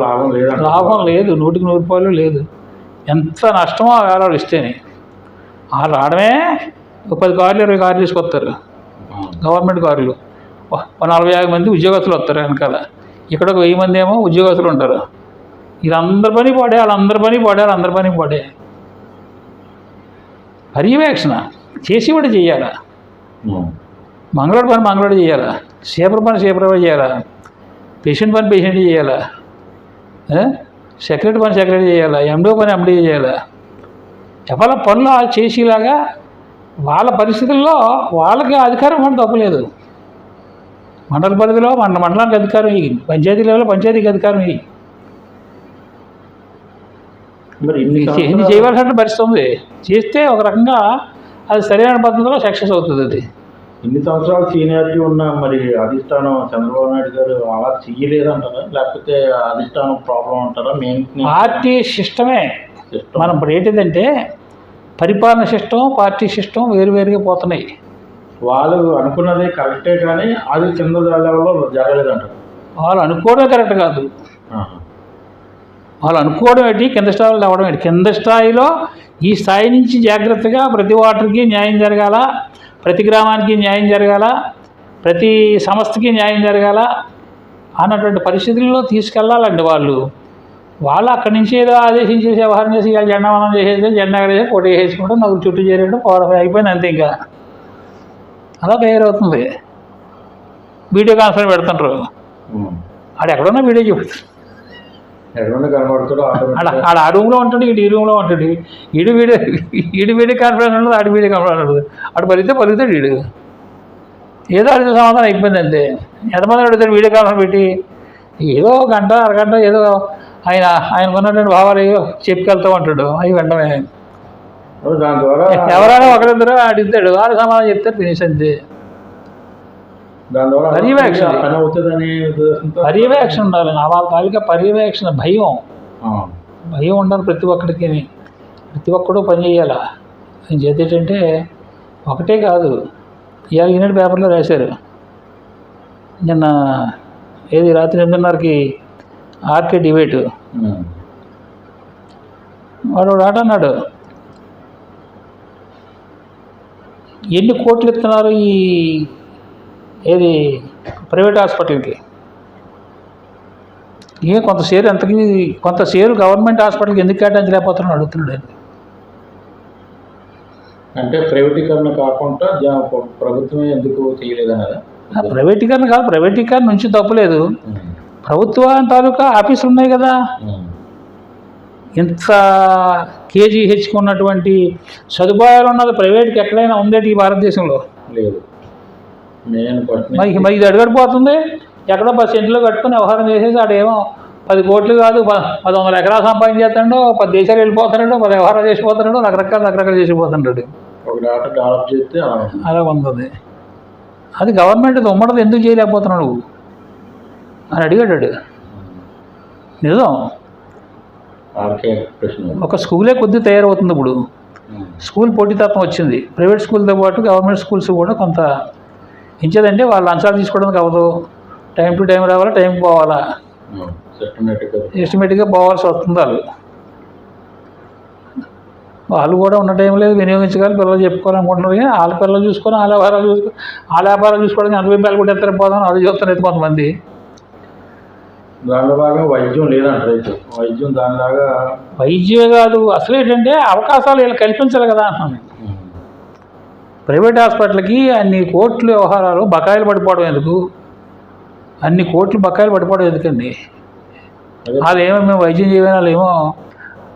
లాభం లేదు, 100కి 100 రూపాయలు లేదు. ఎంత నష్టమో వాళ్ళు ఇస్తేనే. వాళ్ళు రావడమే 10 కార్లు 20 కార్లు తీసుకొస్తారు, గవర్నమెంట్ కార్లు. 40-50 మంది ఉద్యోగస్తులు వస్తారు వెనకాల, ఇక్కడ ఒక 1000 మంది ఏమో ఉద్యోగస్తులు ఉంటారు. వీళ్ళందరి పని పడే, వాళ్ళందరి పని పడే. పర్యవేక్షణ చేసి కూడా చేయాలా, మంగళవాడు పని మంగళవాడు చేయాలా, సేపర్ పని సేపర్ చేయాలా, పేషెంట్ పని పేషెంట్ చేయాలా, సెక్రటరీ పని సెక్రటరీ చేయాలా, ఎండిఓ పని ఎండి చేయాలా. ఎవరి పనులు వాళ్ళు చేసేలాగా వాళ్ళ పరిస్థితుల్లో వాళ్ళకి అధికారం కూడా తప్పలేదు. మండల పరిధిలో మండలానికి అధికారం ఇవి, పంచాయతీ లెవెల్లో పంచాయతీకి అధికారం ఇవి. మరి ఇది చేయవలసిన పరిస్థితి ఉంది. చేస్తే ఒక రకంగా అది సరైన పద్ధతిలో సక్సెస్ అవుతుంది. అది ఇన్ని సంవత్సరాలు సీనియారిటీ ఉన్న మరి అధిష్టానం చంద్రబాబు నాయుడు గారు అలా చెయ్యలేదంటారా, లేకపోతే అధిష్టానం ప్రాబ్లం అంటారా? పార్టీ సిస్టమే మనం ఇప్పుడు ఏంటిదంటే పరిపాలన సిస్టమ్, పార్టీ సిస్టమ్ వేరువేరుగా పోతున్నాయి. వాళ్ళు అనుకున్నది కరెక్టే కానీ అది కింద లెవెల్లో జరగలేదంటారు. వాళ్ళు అనుకోవడం కరెక్ట్ కాదు. వాళ్ళు అనుకోవడం ఏంటి, కింద స్థాయిలో రావడం ఏంటి. కింద స్థాయిలో ఈ స్థాయి నుంచి జాగ్రత్తగా ప్రతి వాటర్కి న్యాయం జరగాల, ప్రతి గ్రామానికి న్యాయం జరగాల, ప్రతి సంస్థకి న్యాయం జరగాల అన్నటువంటి పరిస్థితుల్లో తీసుకెళ్ళాలండి. వాళ్ళు అక్కడి నుంచి ఏదో ఆదేశించేసి వ్యవహారం చేసి ఇవాళ జెండా మనం చేసేసి జెండా వేసి పోటీ వేసుకుంటాం, నవ్వులు చుట్టూ చేరేయడం పోవడం అయిపోయింది అంతే. ఇంకా అలా తయారవుతుంది. వీడియో కాన్ఫరెన్స్ పెడుతుంటారు, ఆడు ఎక్కడున్నా వీడియో చెబుతారు. ఆడ ఆ రూమ్లో ఉంటాడు, ఇటు ఈ రూమ్లో ఉంటాడు. ఈడు వీడియో కాన్ఫరెన్స్ ఉండదు, ఆడి వీడియో కాన్ఫరెన్స్ ఉండదు. ఆడు పలుకుతాడు వీడు ఏదో అడిగిన సమాధానం అయిపోయింది అంతే. ఎంతమంది అడుగుతాడు వీడియో కాన్ఫరెన్స్ పెట్టి, ఏదో గంట అరగంట ఏదో ఆయనకున్నటువంటి భావాలు చెప్పుకెళ్తూ ఉంటాడు. అవి వెంటనే దాని ద్వారా ఎవరైనా ఒకరిద్దరు అడుగుతాడు, వాళ్ళు సమాధానం చెప్తారు, ఫినిష్ అంతే. పర్యవేక్షణ ఉండాలి. వాళ్ళ తాలూకా పర్యవేక్షణ, భయం ఉండాలి ప్రతి ఒక్కరికి. ప్రతి ఒక్కడు పని చేయాలి. నేను చేసేటంటే ఒకటే కాదు, ఇవాళ ఈనాడు పేపర్లో రాశారు. నిన్న ఏది రాత్రి 8:30కి ఆర్కే డిబేటు. వాడు ఆట అన్నాడు, ఎన్ని కోట్లు ఇస్తున్నారు ఈ ఏది ప్రైవేట్ హాస్పిటల్కి, కొంత షేరు గవర్నమెంట్ హాస్పిటల్కి ఎందుకు కేటాయించలేకపోతున్నాడు అడుగుతున్నాడు. అంటే ప్రైవేటీకరణ కాకుండా ప్రభుత్వమే ఎందుకు చేయలేదన్నదా? ప్రైవేటీకరణ కాదు, ప్రైవేటీకరణ నుంచి తప్పులేదు. ప్రభుత్వం తాలూకా ఆఫీసులు ఉన్నాయి కదా. ఇంత కేజీహెచ్కి ఉన్నటువంటి సదుపాయాలు ఉన్నది ప్రైవేట్కి ఎక్కడైనా ఉందేటి ఈ భారతదేశంలో? లేదు. మరి ఇది అడుగడిపోతుంది. ఎక్కడో 10 సెంట్లు కట్టుకుని వ్యవహారం చేసేసి ఆడేమో 10 కోట్లు కాదు 100 ఎకరాలు సంపాదించేస్తాడు, 10 దేశాలు వెళ్ళిపోతున్నాడు, 10 వ్యవహారాలు చేసిపోతున్నాడు, రకరకాలు చేసిపోతున్నాడు. డెవలప్ చేస్తే అలా ఉంది. అది గవర్నమెంట్ ఉమ్మడిది ఎందుకు చేయలేకపోతున్నాడు అని అడిగాడు. నిజం. ఒక స్కూలే కొద్దిగా తయారవుతుంది ఇప్పుడు. స్కూల్ పోటీతత్వం వచ్చింది. ప్రైవేట్ స్కూల్తో పాటు గవర్నమెంట్ స్కూల్స్ కూడా కొంత ఇచ్చేదంటే వాళ్ళు లంచాలు తీసుకోవడానికి అవ్వదు. టైం టు టైం రావాలా, టైంకి పోవాలా, ఎస్టిమేట్గా పోవాల్సి వస్తుంది. వాళ్ళు కూడా ఉన్న టైం లేదు, వినియోగించగలి పిల్లలు చెప్పుకోవాలనుకుంటున్నారు. కానీ వాళ్ళ పిల్లలు చూసుకొని వాళ్ళ వ్యాపారాలు చూసుకోవడానికి 40 రూపాయలు కూడా ఎత్తర పోదాం వాళ్ళు చూస్తున్నారు కొంతమంది. దానిలో భాగంగా వైద్యం లేదంటారు. వైద్యం దానిలాగా వైద్యమే కాదు, అసలు ఏంటంటే అవకాశాలు వీళ్ళు కల్పించాలి కదా అంటున్నాను. ప్రైవేట్ హాస్పిటల్కి అన్ని కోట్లు వ్యవహారాలు బకాయిలు పడిపోవడం ఎందుకు? అన్ని కోట్లు బకాయిలు పడిపోవడం ఎందుకండి? వాళ్ళేమో మేము వైద్యం చేయని వాళ్ళేమో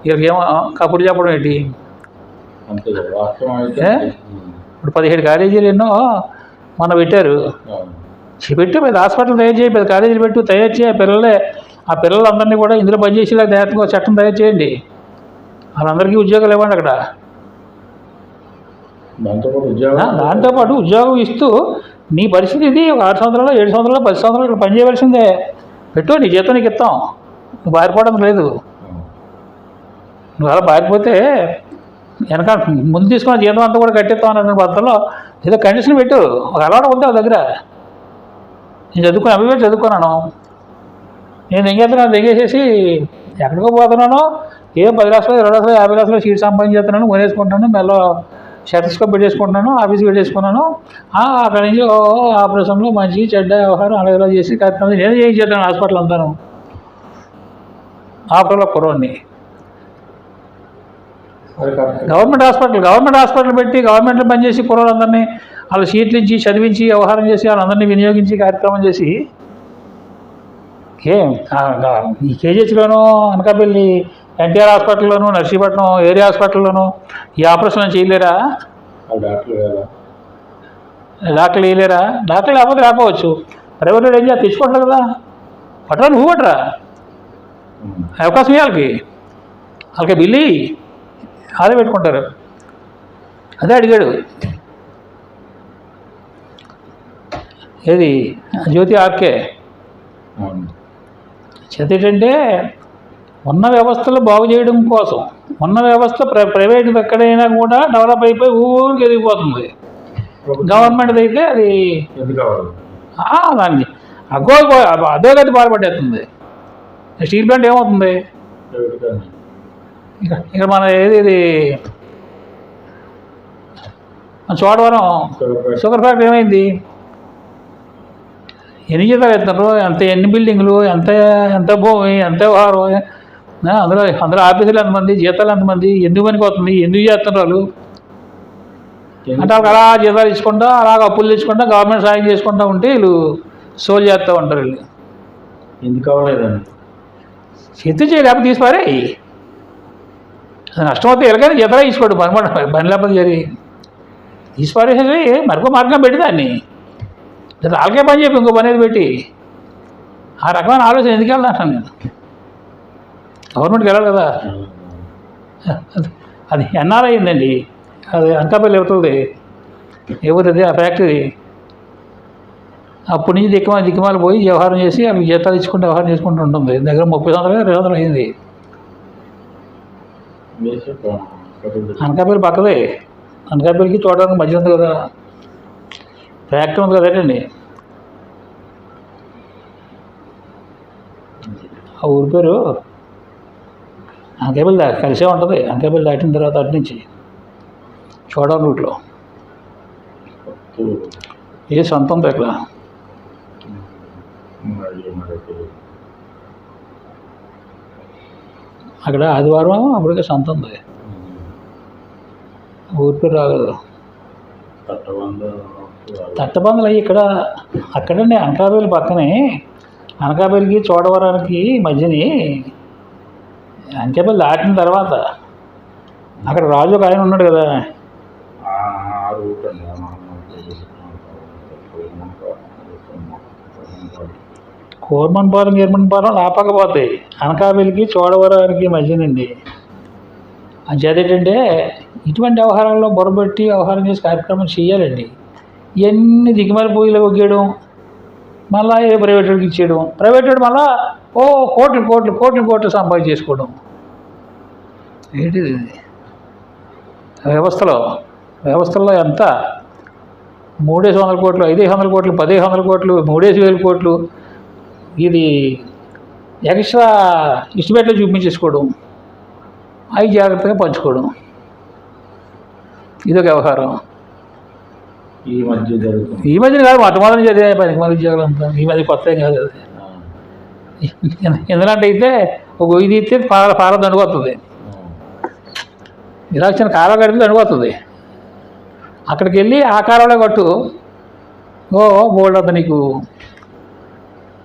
వీళ్ళకేమో కబుర్లు చెప్పడం ఏంటి? ఇప్పుడు 17 కాలేజీలు ఎన్నో మొన్న పెట్టారు. పెట్టి పెద్ద హాస్పిటల్ తయారు చేయి, పెద్ద కాలేజీలు పెట్టు, తయారు చేయి. ఆ పిల్లలందరినీ కూడా ఇందులో పనిచేసేలా జాగ్రత్తగా చట్టం తయారు చేయండి. వాళ్ళందరికీ ఉద్యోగాలు ఇవ్వండి. అక్కడ దాంతోపాటు ఉద్యోగం ఇస్తూ నీ పరిస్థితి ఇది, 6 సంవత్సరాలు 7 సంవత్సరాలు 10 సంవత్సరాలు ఇక్కడ పనిచేయవలసిందే. పెట్టు, నీ జీతం నీకు ఇస్తాం, నువ్వు బారిపోవడం లేదు. నువ్వు అలా బారిపోతే వెనక ముందు తీసుకున్న జీతం అంతా కూడా కట్టిస్తాం అన్న పద్ధతిలో ఏదో కండిషన్ పెట్టు. ఒక అలవాటు ఉంది ఆ దగ్గర. నేను చదువుకున్నాను. నేను ఎంగేస్తున్నాను, దిగేసేసి ఎక్కడికో పోతున్నాను. ఏం 10 లక్షలు 20 లక్షలు 50 లక్షలు సీట్ సంపాదించేస్తున్నాను, కొనేసుకుంటున్నాను, మెల్ల షర్ట్స్కోప్ పెట్టేసుకుంటున్నాను, ఆఫీస్ పెట్టేసుకున్నాను. అక్కడి నుంచి ఆపరేషన్లో మంచి చెడ్డ వ్యవహారం అలా చేసి కార్యక్రమం నేను ఏం చేస్తాను హాస్పిటల్ అంతాను. ఆఫ్టర్లో కుర్రోడ్ని గవర్నమెంట్ హాస్పిటల్ పెట్టి గవర్నమెంట్లో పనిచేసి కుర్రోళ్ళందరినీ వాళ్ళ సీట్లు ఇచ్చి చదివించి వ్యవహారం చేసి వాళ్ళందరినీ వినియోగించి కార్యక్రమం చేసి ఈ కేజీహెచ్లోనూ అనకాపల్లి ఎన్టీఆర్ హాస్పిటల్లోనూ నర్సీపట్నం ఏరియా హాస్పిటల్లోనూ ఈ ఆపరేషన్ చేయలేరా? డాక్టర్లు వేయలేరా? డాక్టర్లు లేకపోవచ్చు. ప్రైవేట్ ఏం చేయాలి, తెచ్చుకుంటారు కదా, పట్టరా నువ్వు పట్టరా, అవకాశం ఇవ్వాలి వాళ్ళకి బిల్లి అదే పెట్టుకుంటారు. అదే అడిగాడు ఏది జ్యోతి ఆర్కే. చేత ఏంటంటే ఉన్న వ్యవస్థలు బాగు చేయడం కోసం, ఉన్న వ్యవస్థ ప్రైవేట్ ఎక్కడైనా కూడా డెవలప్ అయిపోయి ఊరికి ఎదిగిపోతుంది. గవర్నమెంట్ అయితే అది దాన్ని అదే గది బాధపడేస్తుంది. స్టీల్ ప్లాంట్ ఏమవుతుంది ఇక మన ఇది చోడవరం షుగర్ ఫ్యాక్టరీ ఏమైంది, ఎన్ని జీతాలు ఎత్తున్నారు, ఎన్ని బిల్డింగ్లు, ఎంత భూమి, ఎంత వారు, అందులో ఆఫీసులు ఎంతమంది, జీతాలు ఎంతమంది, ఎందుకు పనికి వస్తుంది, ఎందుకు చేస్తున్నారు వాళ్ళు అంటే వాళ్ళకి అలా జీతాలు ఇచ్చుకుంటా అలాగ అప్పులు తెచ్చుకుంటా గవర్నమెంట్ సాయం చేసుకుంటూ ఉంటే వీళ్ళు సోల్ చేస్తూ ఉంటారు. వీళ్ళు ఎందుకు అవ్వలేదండి ఎత్తు చేయలేకపోతే తీసిపారే, అది నష్టమైతే ఎలాగైనా జీతాలు తీసుకోండి, పని లేకపోతే జరిగి తీసిపారేసేది మరొక మార్గం పెట్టి దాన్ని వాళ్ళకే పని చెప్పి ఇంకో పని ఏది పెట్టి ఆ రకమైన ఆలోచన ఎందుకు వెళ్తాను నేను. గవర్నమెంట్కి వెళ్ళాలి కదా, అది ఎన్ఆర్ అయిందండి, అది అనకాపల్లి అవుతుంది ఎవరిది ఆ ఫ్యాక్టరీ. అప్పటి నుంచి దిక్కుమాలు పోయి వ్యవహారం చేసి అవి జీతాలు ఇచ్చుకుంటూ వ్యవహారం చేసుకుంటూ ఉంటుంది. దగ్గర 30 సంవత్సరాలు 20 సంవత్సరాలు అయింది. అనకాపల్లి పక్కదే, అనకాపల్లికి చూడడానికి మధ్య ఉంది కదా ఫ్యాక్టరీ ఉంది కదండి. ఆ ఊరి పేరు అనకాపల్లి కలిసే ఉంటుంది. అనకాపల్లి దాటిన తర్వాత అటు నుంచి చూడడం రూట్లో ఏ సొంతం ఇక్కడ అక్కడ ఆదివారం అప్పటికే సొంత ఉంది. ఊరి పేరు రాగలదు. తట్టబందులు అయ్యి ఇక్కడ అక్కడండి అనకాపల్లి పక్కనే, అనకాపల్లికి చోడవరానికి మధ్యని అనకాపల్లి దాటిన తర్వాత అక్కడ రాజు ఒక ఆయన ఉన్నాడు కదా, కోర్మన్పాలెం గీర్మన్పాలెం ఆపకపోతాయి అనకాపల్లికి చోడవరానికి మధ్యనండి. అంచేత ఏంటంటే ఇటువంటి వ్యవహారాల్లో బొరబెట్టి వ్యవహారం చేసి కార్యక్రమం చేయాలండి. ఇవన్నీ దిగుమల పోయిలో ఒగ్గేయడం, మళ్ళీ ఏ ప్రైవేట్కి ఇచ్చేయడం, ప్రైవేట్ మళ్ళీ కోట్లు సంపాదించి చేసుకోవడం ఏంటిది. వ్యవస్థలో ఎంత 300 కోట్లు, 500 కోట్లు, 1500 కోట్లు, 3000 కోట్లు ఇది ఎక్స్ట్రా ఇస్టిమేట్లో చూపించేసుకోవడం, అవి జాగ్రత్తగా పంచుకోవడం, ఇదొక వ్యవహారం. ఈ మధ్య కాదు, మొట్టమొదటి చదివే పనికి మన ఉద్యోగాలు అంతా ఈ మధ్య కొత్త ఏం కాదు. అది ఎందుకంటే అయితే ఒక ఇది ఇస్తే పాల దండుకొస్తుంది, ఇలాక్షణ కాలువ కడితే దండుకొస్తుంది. అక్కడికి వెళ్ళి ఆ కాలువలో కట్టు బోల్డ్ అంతా నీకు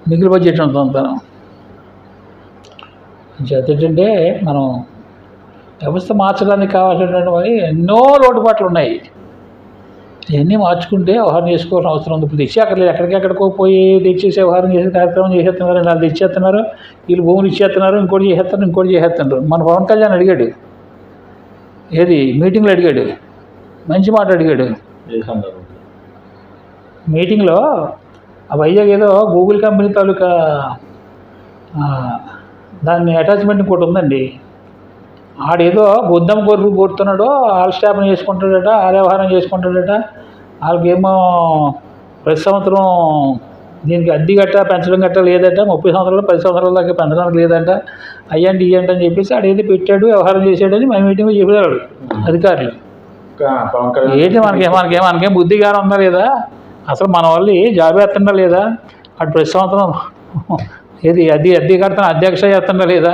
మిగిలి బడ్జెట్ ఉంటుంది. ఏంటంటే మనం వ్యవస్థ మార్చడానికి కావాల్సినటువంటి ఎన్నో లోటుపాట్లు ఉన్నాయి. ఇవన్నీ మార్చుకుంటే వ్యవహారం చేసుకోవాల్సిన అవసరం ఉంది. ఇప్పుడు తెచ్చేక్కర్లేదు, ఎక్కడికెక్కడికో పోయి తెచ్చేసి వ్యవహారం చేసే కార్యక్రమం చేసేస్తున్నారు. వాళ్ళు తెచ్చేస్తున్నారు, వీళ్ళు భూములు ఇచ్చేస్తున్నారు, ఇంకోటి చేసేస్తున్నారు. మన పవన్ కళ్యాణ్ అడిగాడు, ఏది మీటింగ్లో అడిగాడు, మంచి మాట అడిగాడు. మీటింగ్లో ఆ వైజాగ్ ఏదో గూగుల్ కంపెనీ తాలూకా దాన్ని అటాచ్మెంట్ ఇంకోటి ఉందండి. ఆడేదో బొద్దం కోరుతున్నాడో వాళ్ళ స్టాఫ్ని చేసుకుంటాడట, ఆ వ్యవహారం చేసుకుంటాడట. వాళ్ళకేమో ప్రతి సంవత్సరం దీనికి అద్దె పెంచడం లేదట, 30 సంవత్సరాలు 10 సంవత్సరాల దాకా పెంచడానికి లేదంట, అయ్యండి ఇయ్యండి అని చెప్పేసి ఆడేది పెట్టాడు, వ్యవహారం చేసాడని మన మీటింగ్లో చెప్పాడు అధికారులు. ఏంటి మనకేం బుద్ధిగానం ఉందా లేదా, అసలు మన వాళ్ళు జాబ్ వేస్తుందా లేదా, అటు ప్రతి సంవత్సరం ఏది అద్దె కడుతున్న అధ్యక్ష చేస్తుందా లేదా,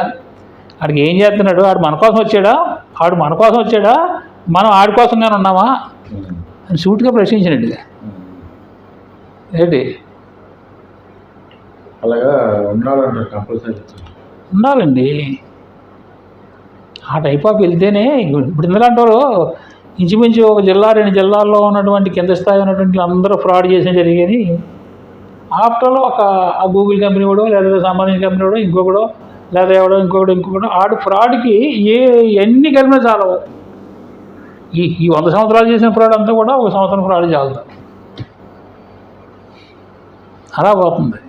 ఆడికి ఏం చేస్తున్నాడు, ఆడు మన కోసం వచ్చాడా, మనం ఆడి కోసంగానే ఉన్నామా అని సూటిగా ప్రశ్నించినట్టు. ఏంటి అలాగా ఉండాలండి. ఆ టైప్ ఆఫ్ వెళ్తేనే. ఇప్పుడు ఇందులాంటి ఇంచుమించు ఒక జిల్లా 2 జిల్లాల్లో ఉన్నటువంటి కింద స్థాయి ఉన్నటువంటి అందరూ ఫ్రాడ్ చేసిన జరిగేది ఆఫ్టర్ ఒక ఆ గూగుల్ కంపెనీ వాడు లేదా సంబంధించిన కంపెనీ వాడు ఇంకొకడు లేదా ఎవడో ఇంకొకడు ఆడు ఫ్రాడ్కి ఎన్ని కలిపినా చాలవు. ఈ 100 సంవత్సరాలు చేసిన ఫ్రాడ్ అంతా కూడా 1 సంవత్సరం ఫ్రాడ్ చాలుతాం. అలా పోతుంది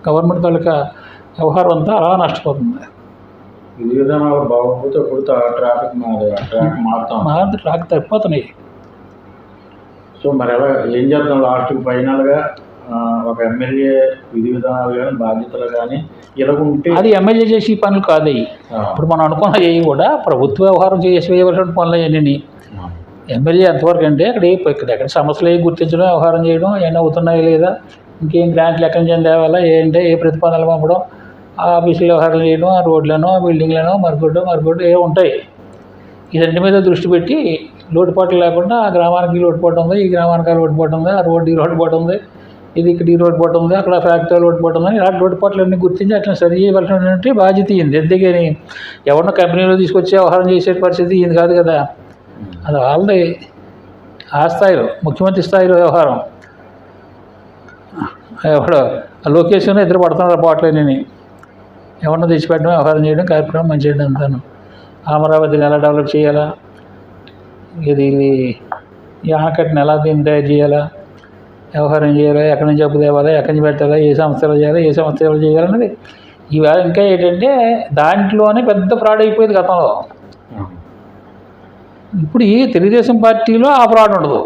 గవర్నమెంట్ తాలూకా వ్యవహారం అంతా అలా నష్టపోతుంది. ఇది విధానాలు బాగోకపోతే ఇప్పుడు ట్రాక్ మారుతాం, ట్రాక్ తప్పిపోతున్నాయి. సో మరి ఎలా ఏం చేద్దాం? లాస్ట్కి ఫైనల్గా ఒక ఎమ్మెల్యే విధి విధానాలు కానీ బాధ్యతలు కానీ ఇలాగుంటే అది ఎమ్మెల్యే చేసే పనులు కాదు. ఇప్పుడు మనం అనుకున్న ఏ కూడా ప్రభుత్వ వ్యవహారం చేయవలసిన పనులు అవన్నీ. ఎమ్మెల్యే ఎంతవరకు అంటే ఎక్కడ సమస్యలు ఏవి గుర్తించడం, వ్యవహారం చేయడం, ఏమైనా అవుతున్నాయి లేదా, ఇంకేం గ్రాంట్లు ఎక్కడి నుంచి తేవాలా, ఏంటంటే ఏ ప్రతిపాదనలు పంపడం, ఆ ఆఫీసులు వ్యవహారం చేయడం, ఆ రోడ్లను బిల్డింగ్లను మరొకటి ఏ ఉంటాయి. ఇదంటి మీద దృష్టి పెట్టి లోటుపాట్లు లేకుండా ఆ గ్రామానికి లోటుపాటు ఉంది, ఈ గ్రామానికి ఆ లోటుపాటు ఉంది, ఆ రోడ్డు ఈ లోటుపాటు ఉంది, ఇది ఇక్కడ ఈ లోటుపాటు ఉంది, అక్కడ ఫ్యాక్టరీ లోటుపాటు ఉంది, ఇలాంటి లోటుపాట్లన్నీ గుర్తించి అట్లా సరి చేయవలసినటువంటి బాధ్యత ఇయ్యింది. ఎందుకని ఎవరినో కంపెనీలో తీసుకొచ్చి వ్యవహారం చేసే పరిస్థితి ఇది కాదు కదా. అది వాళ్ళది ఆ స్థాయిలో ముఖ్యమంత్రి స్థాయిలో వ్యవహారం. ఎవడో లొకేషన్ ఇద్దరు పడుతున్నారు బాట్లని ఎవరినో తెచ్చిపెట్టడం, వ్యవహారం చేయడం, కార్యక్రమం మంచి చేయడం అంతాను. అమరావతిని ఎలా డెవలప్ చేయాలా, ఇది ఈ ఆనకట్టను ఎలా దీన్ని తయారు చేయాలా, వ్యవహారం చేయాలా, ఎక్కడి నుంచి అప్పు తేవాలా, ఎక్కడి నుంచి పెట్టాలా, ఏ సంస్థలు చేయాలా, ఏ సంస్థలు చేయాలన్నది ఇవాళ ఇంకా ఏంటంటే దాంట్లోనే పెద్ద ఫ్రాడ్ అయిపోయింది గతంలో. ఇప్పుడు ఈ తెలుగుదేశం పార్టీలో ఆ ఫ్రాడ్ ఉండదు.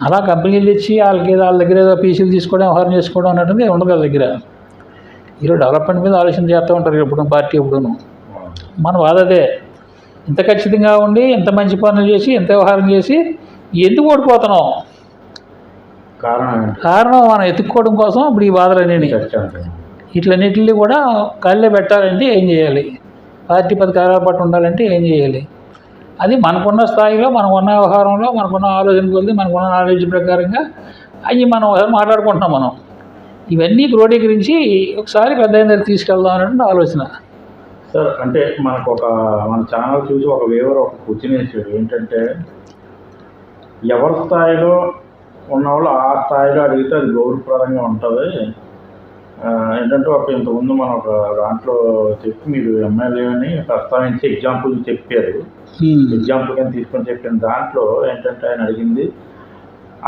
అలా కంపెనీలు తెచ్చి వాళ్ళ దగ్గర ఏదో పీసీలు తీసుకోవడం, వ్యవహారం చేసుకోవడం అన్నట్టు ఉండదు వాళ్ళ దగ్గర. ఈరోజు డెవలప్మెంట్ మీద ఆలోచన చేస్తూ ఉంటారు ఎప్పుడు పార్టీ ఎప్పుడును. మన వాదదే ఇంత ఖచ్చితంగా ఉండి ఇంత మంచి పనులు చేసి ఇంత వ్యవహారం చేసి ఎందుకు ఓడిపోతున్నాం? కారణం మనం ఎత్తుక్కోవడం కోసం ఇప్పుడు ఈ బాధలన్నీ ఇట్లన్నిటిని కూడా కాళ్ళే పెట్టాలంటే ఏం చేయాలి? పార్టీ 10 కాలాల పాటు ఉండాలంటే ఏం చేయాలి? అది మనకున్న స్థాయిలో, మనకున్న వ్యవహారంలో, మనకున్న ఆలోచన కొద్ది, మనకున్న నాలెడ్జ్ ప్రకారంగా అవి మనం మాట్లాడుకుంటున్నాం. మనం ఇవన్నీ క్రోడీకరించి ఒకసారి పెద్ద దగ్గర తీసుకెళ్దాం అన్నట్టు ఆలోచన. సార్ అంటే మన ఛానల్ చూసి ఒక వేవర్ ఒక క్వశ్చన్ వేసాడు. ఏంటంటే ఎవరి స్థాయిలో ఉన్నవాళ్ళు ఆ స్థాయిలో అడిగితే అది గౌరవప్రదంగా ఉంటుంది. ఏంటంటే ఇంతకుముందు మనం ఒక దాంట్లో చెప్పి మీరు ఎమ్మెల్యేని ప్రస్తావించి ఎగ్జాంపుల్ చెప్పారు. ఎగ్జాంపుల్ కానీ తీసుకొని చెప్పిన దాంట్లో ఏంటంటే ఆయన అడిగింది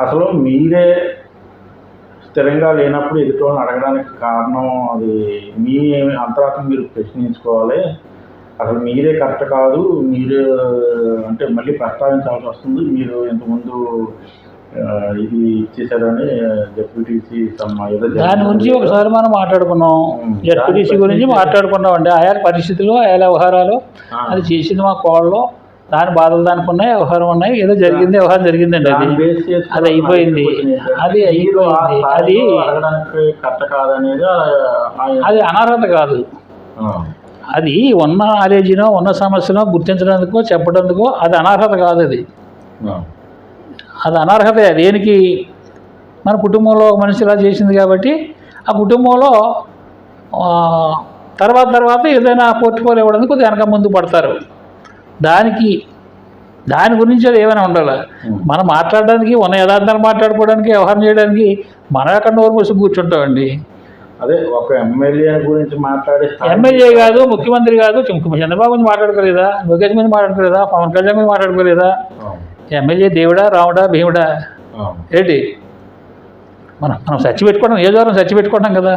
అసలు మీరే స్థిరంగా లేనప్పుడు ఎదుటివాళ్ళని అడగడానికి కారణం అది మీ అంతరాత్మ మీరు ప్రశ్నించుకోవాలి. అసలు మీరే కరెక్ట్ కాదు, మీరే అంటే మళ్ళీ ప్రస్తావించాల్సి వస్తుంది. మీరు ఇంతకుముందు ఇది ఇచ్చేసారని జెడ్పీటీసీ దాని గురించి ఒకసారి మనం మాట్లాడుకున్నాం. జెడ్పీటీసీ గురించి మాట్లాడుకున్నాం అండి. ఆయా పరిస్థితుల్లో ఆయా వ్యవహారాలు అది చేసింది మా కోళ్ళలో దాని బాధలు దానికి ఉన్నాయి, వ్యవహారం ఉన్నాయి. ఏదో జరిగింది, వ్యవహారం జరిగిందండి. అది అయిపోయింది. అది కరెక్ట్ కాదనేది అది అనర్హత కాదు. అది ఉన్న నాలెడ్జ్నో ఉన్న సమస్యనో గుర్తించడానికో చెప్పడానికో అది అనర్హత కాదు. అది అనర్హత. దేనికి? మన కుటుంబంలో ఒక మనిషి ఇలా చేసింది కాబట్టి ఆ కుటుంబంలో తర్వాత ఏదైనా పోర్ట్ఫోలియో ఇవ్వడానికి కొద్దిగా వెనక ముందు పడతారు. దాని గురించి అది ఏమైనా ఉండాలి. మనం మాట్లాడడానికి ఉన్న యథార్థాలు మాట్లాడుకోవడానికి వ్యవహారం చేయడానికి మనం ఎక్కడ నోరు మూసి కూర్చుంటామండి. అదే ఒక ఎమ్మెల్యే గురించి మాట్లాడే ఎమ్మెల్యే కాదు, ముఖ్యమంత్రి కాదు, చంద్రబాబు గురించి మాట్లాడుకోలేదా, లోకేష్ గురించి మాట్లాడుకోలేదా, పవన్ కళ్యాణ్ గురించి మాట్లాడుకోలేదా? ఎమ్మెల్యే దేవుడా, రాముడా, భీముడా ఏంటి? మనం చర్చ పెట్టుకోవడం, ఏ దూరం చర్చ పెట్టుకుంటాం కదా,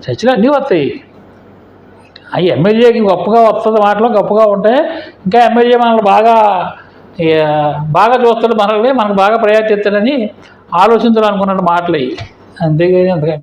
చర్చలు అన్నీ వస్తాయి. అవి ఎమ్మెల్యేకి గొప్పగా వస్తుంది, మాటలు గొప్పగా ఉంటాయి. ఇంకా ఎమ్మెల్యే మనల్ని బాగా చూస్తాడు, మనకు బాగా ప్రయారిటీ ఇస్తాడని ఆలోచించాలనుకున్న మాటలు అవి. అంతేగాని అంతకంటే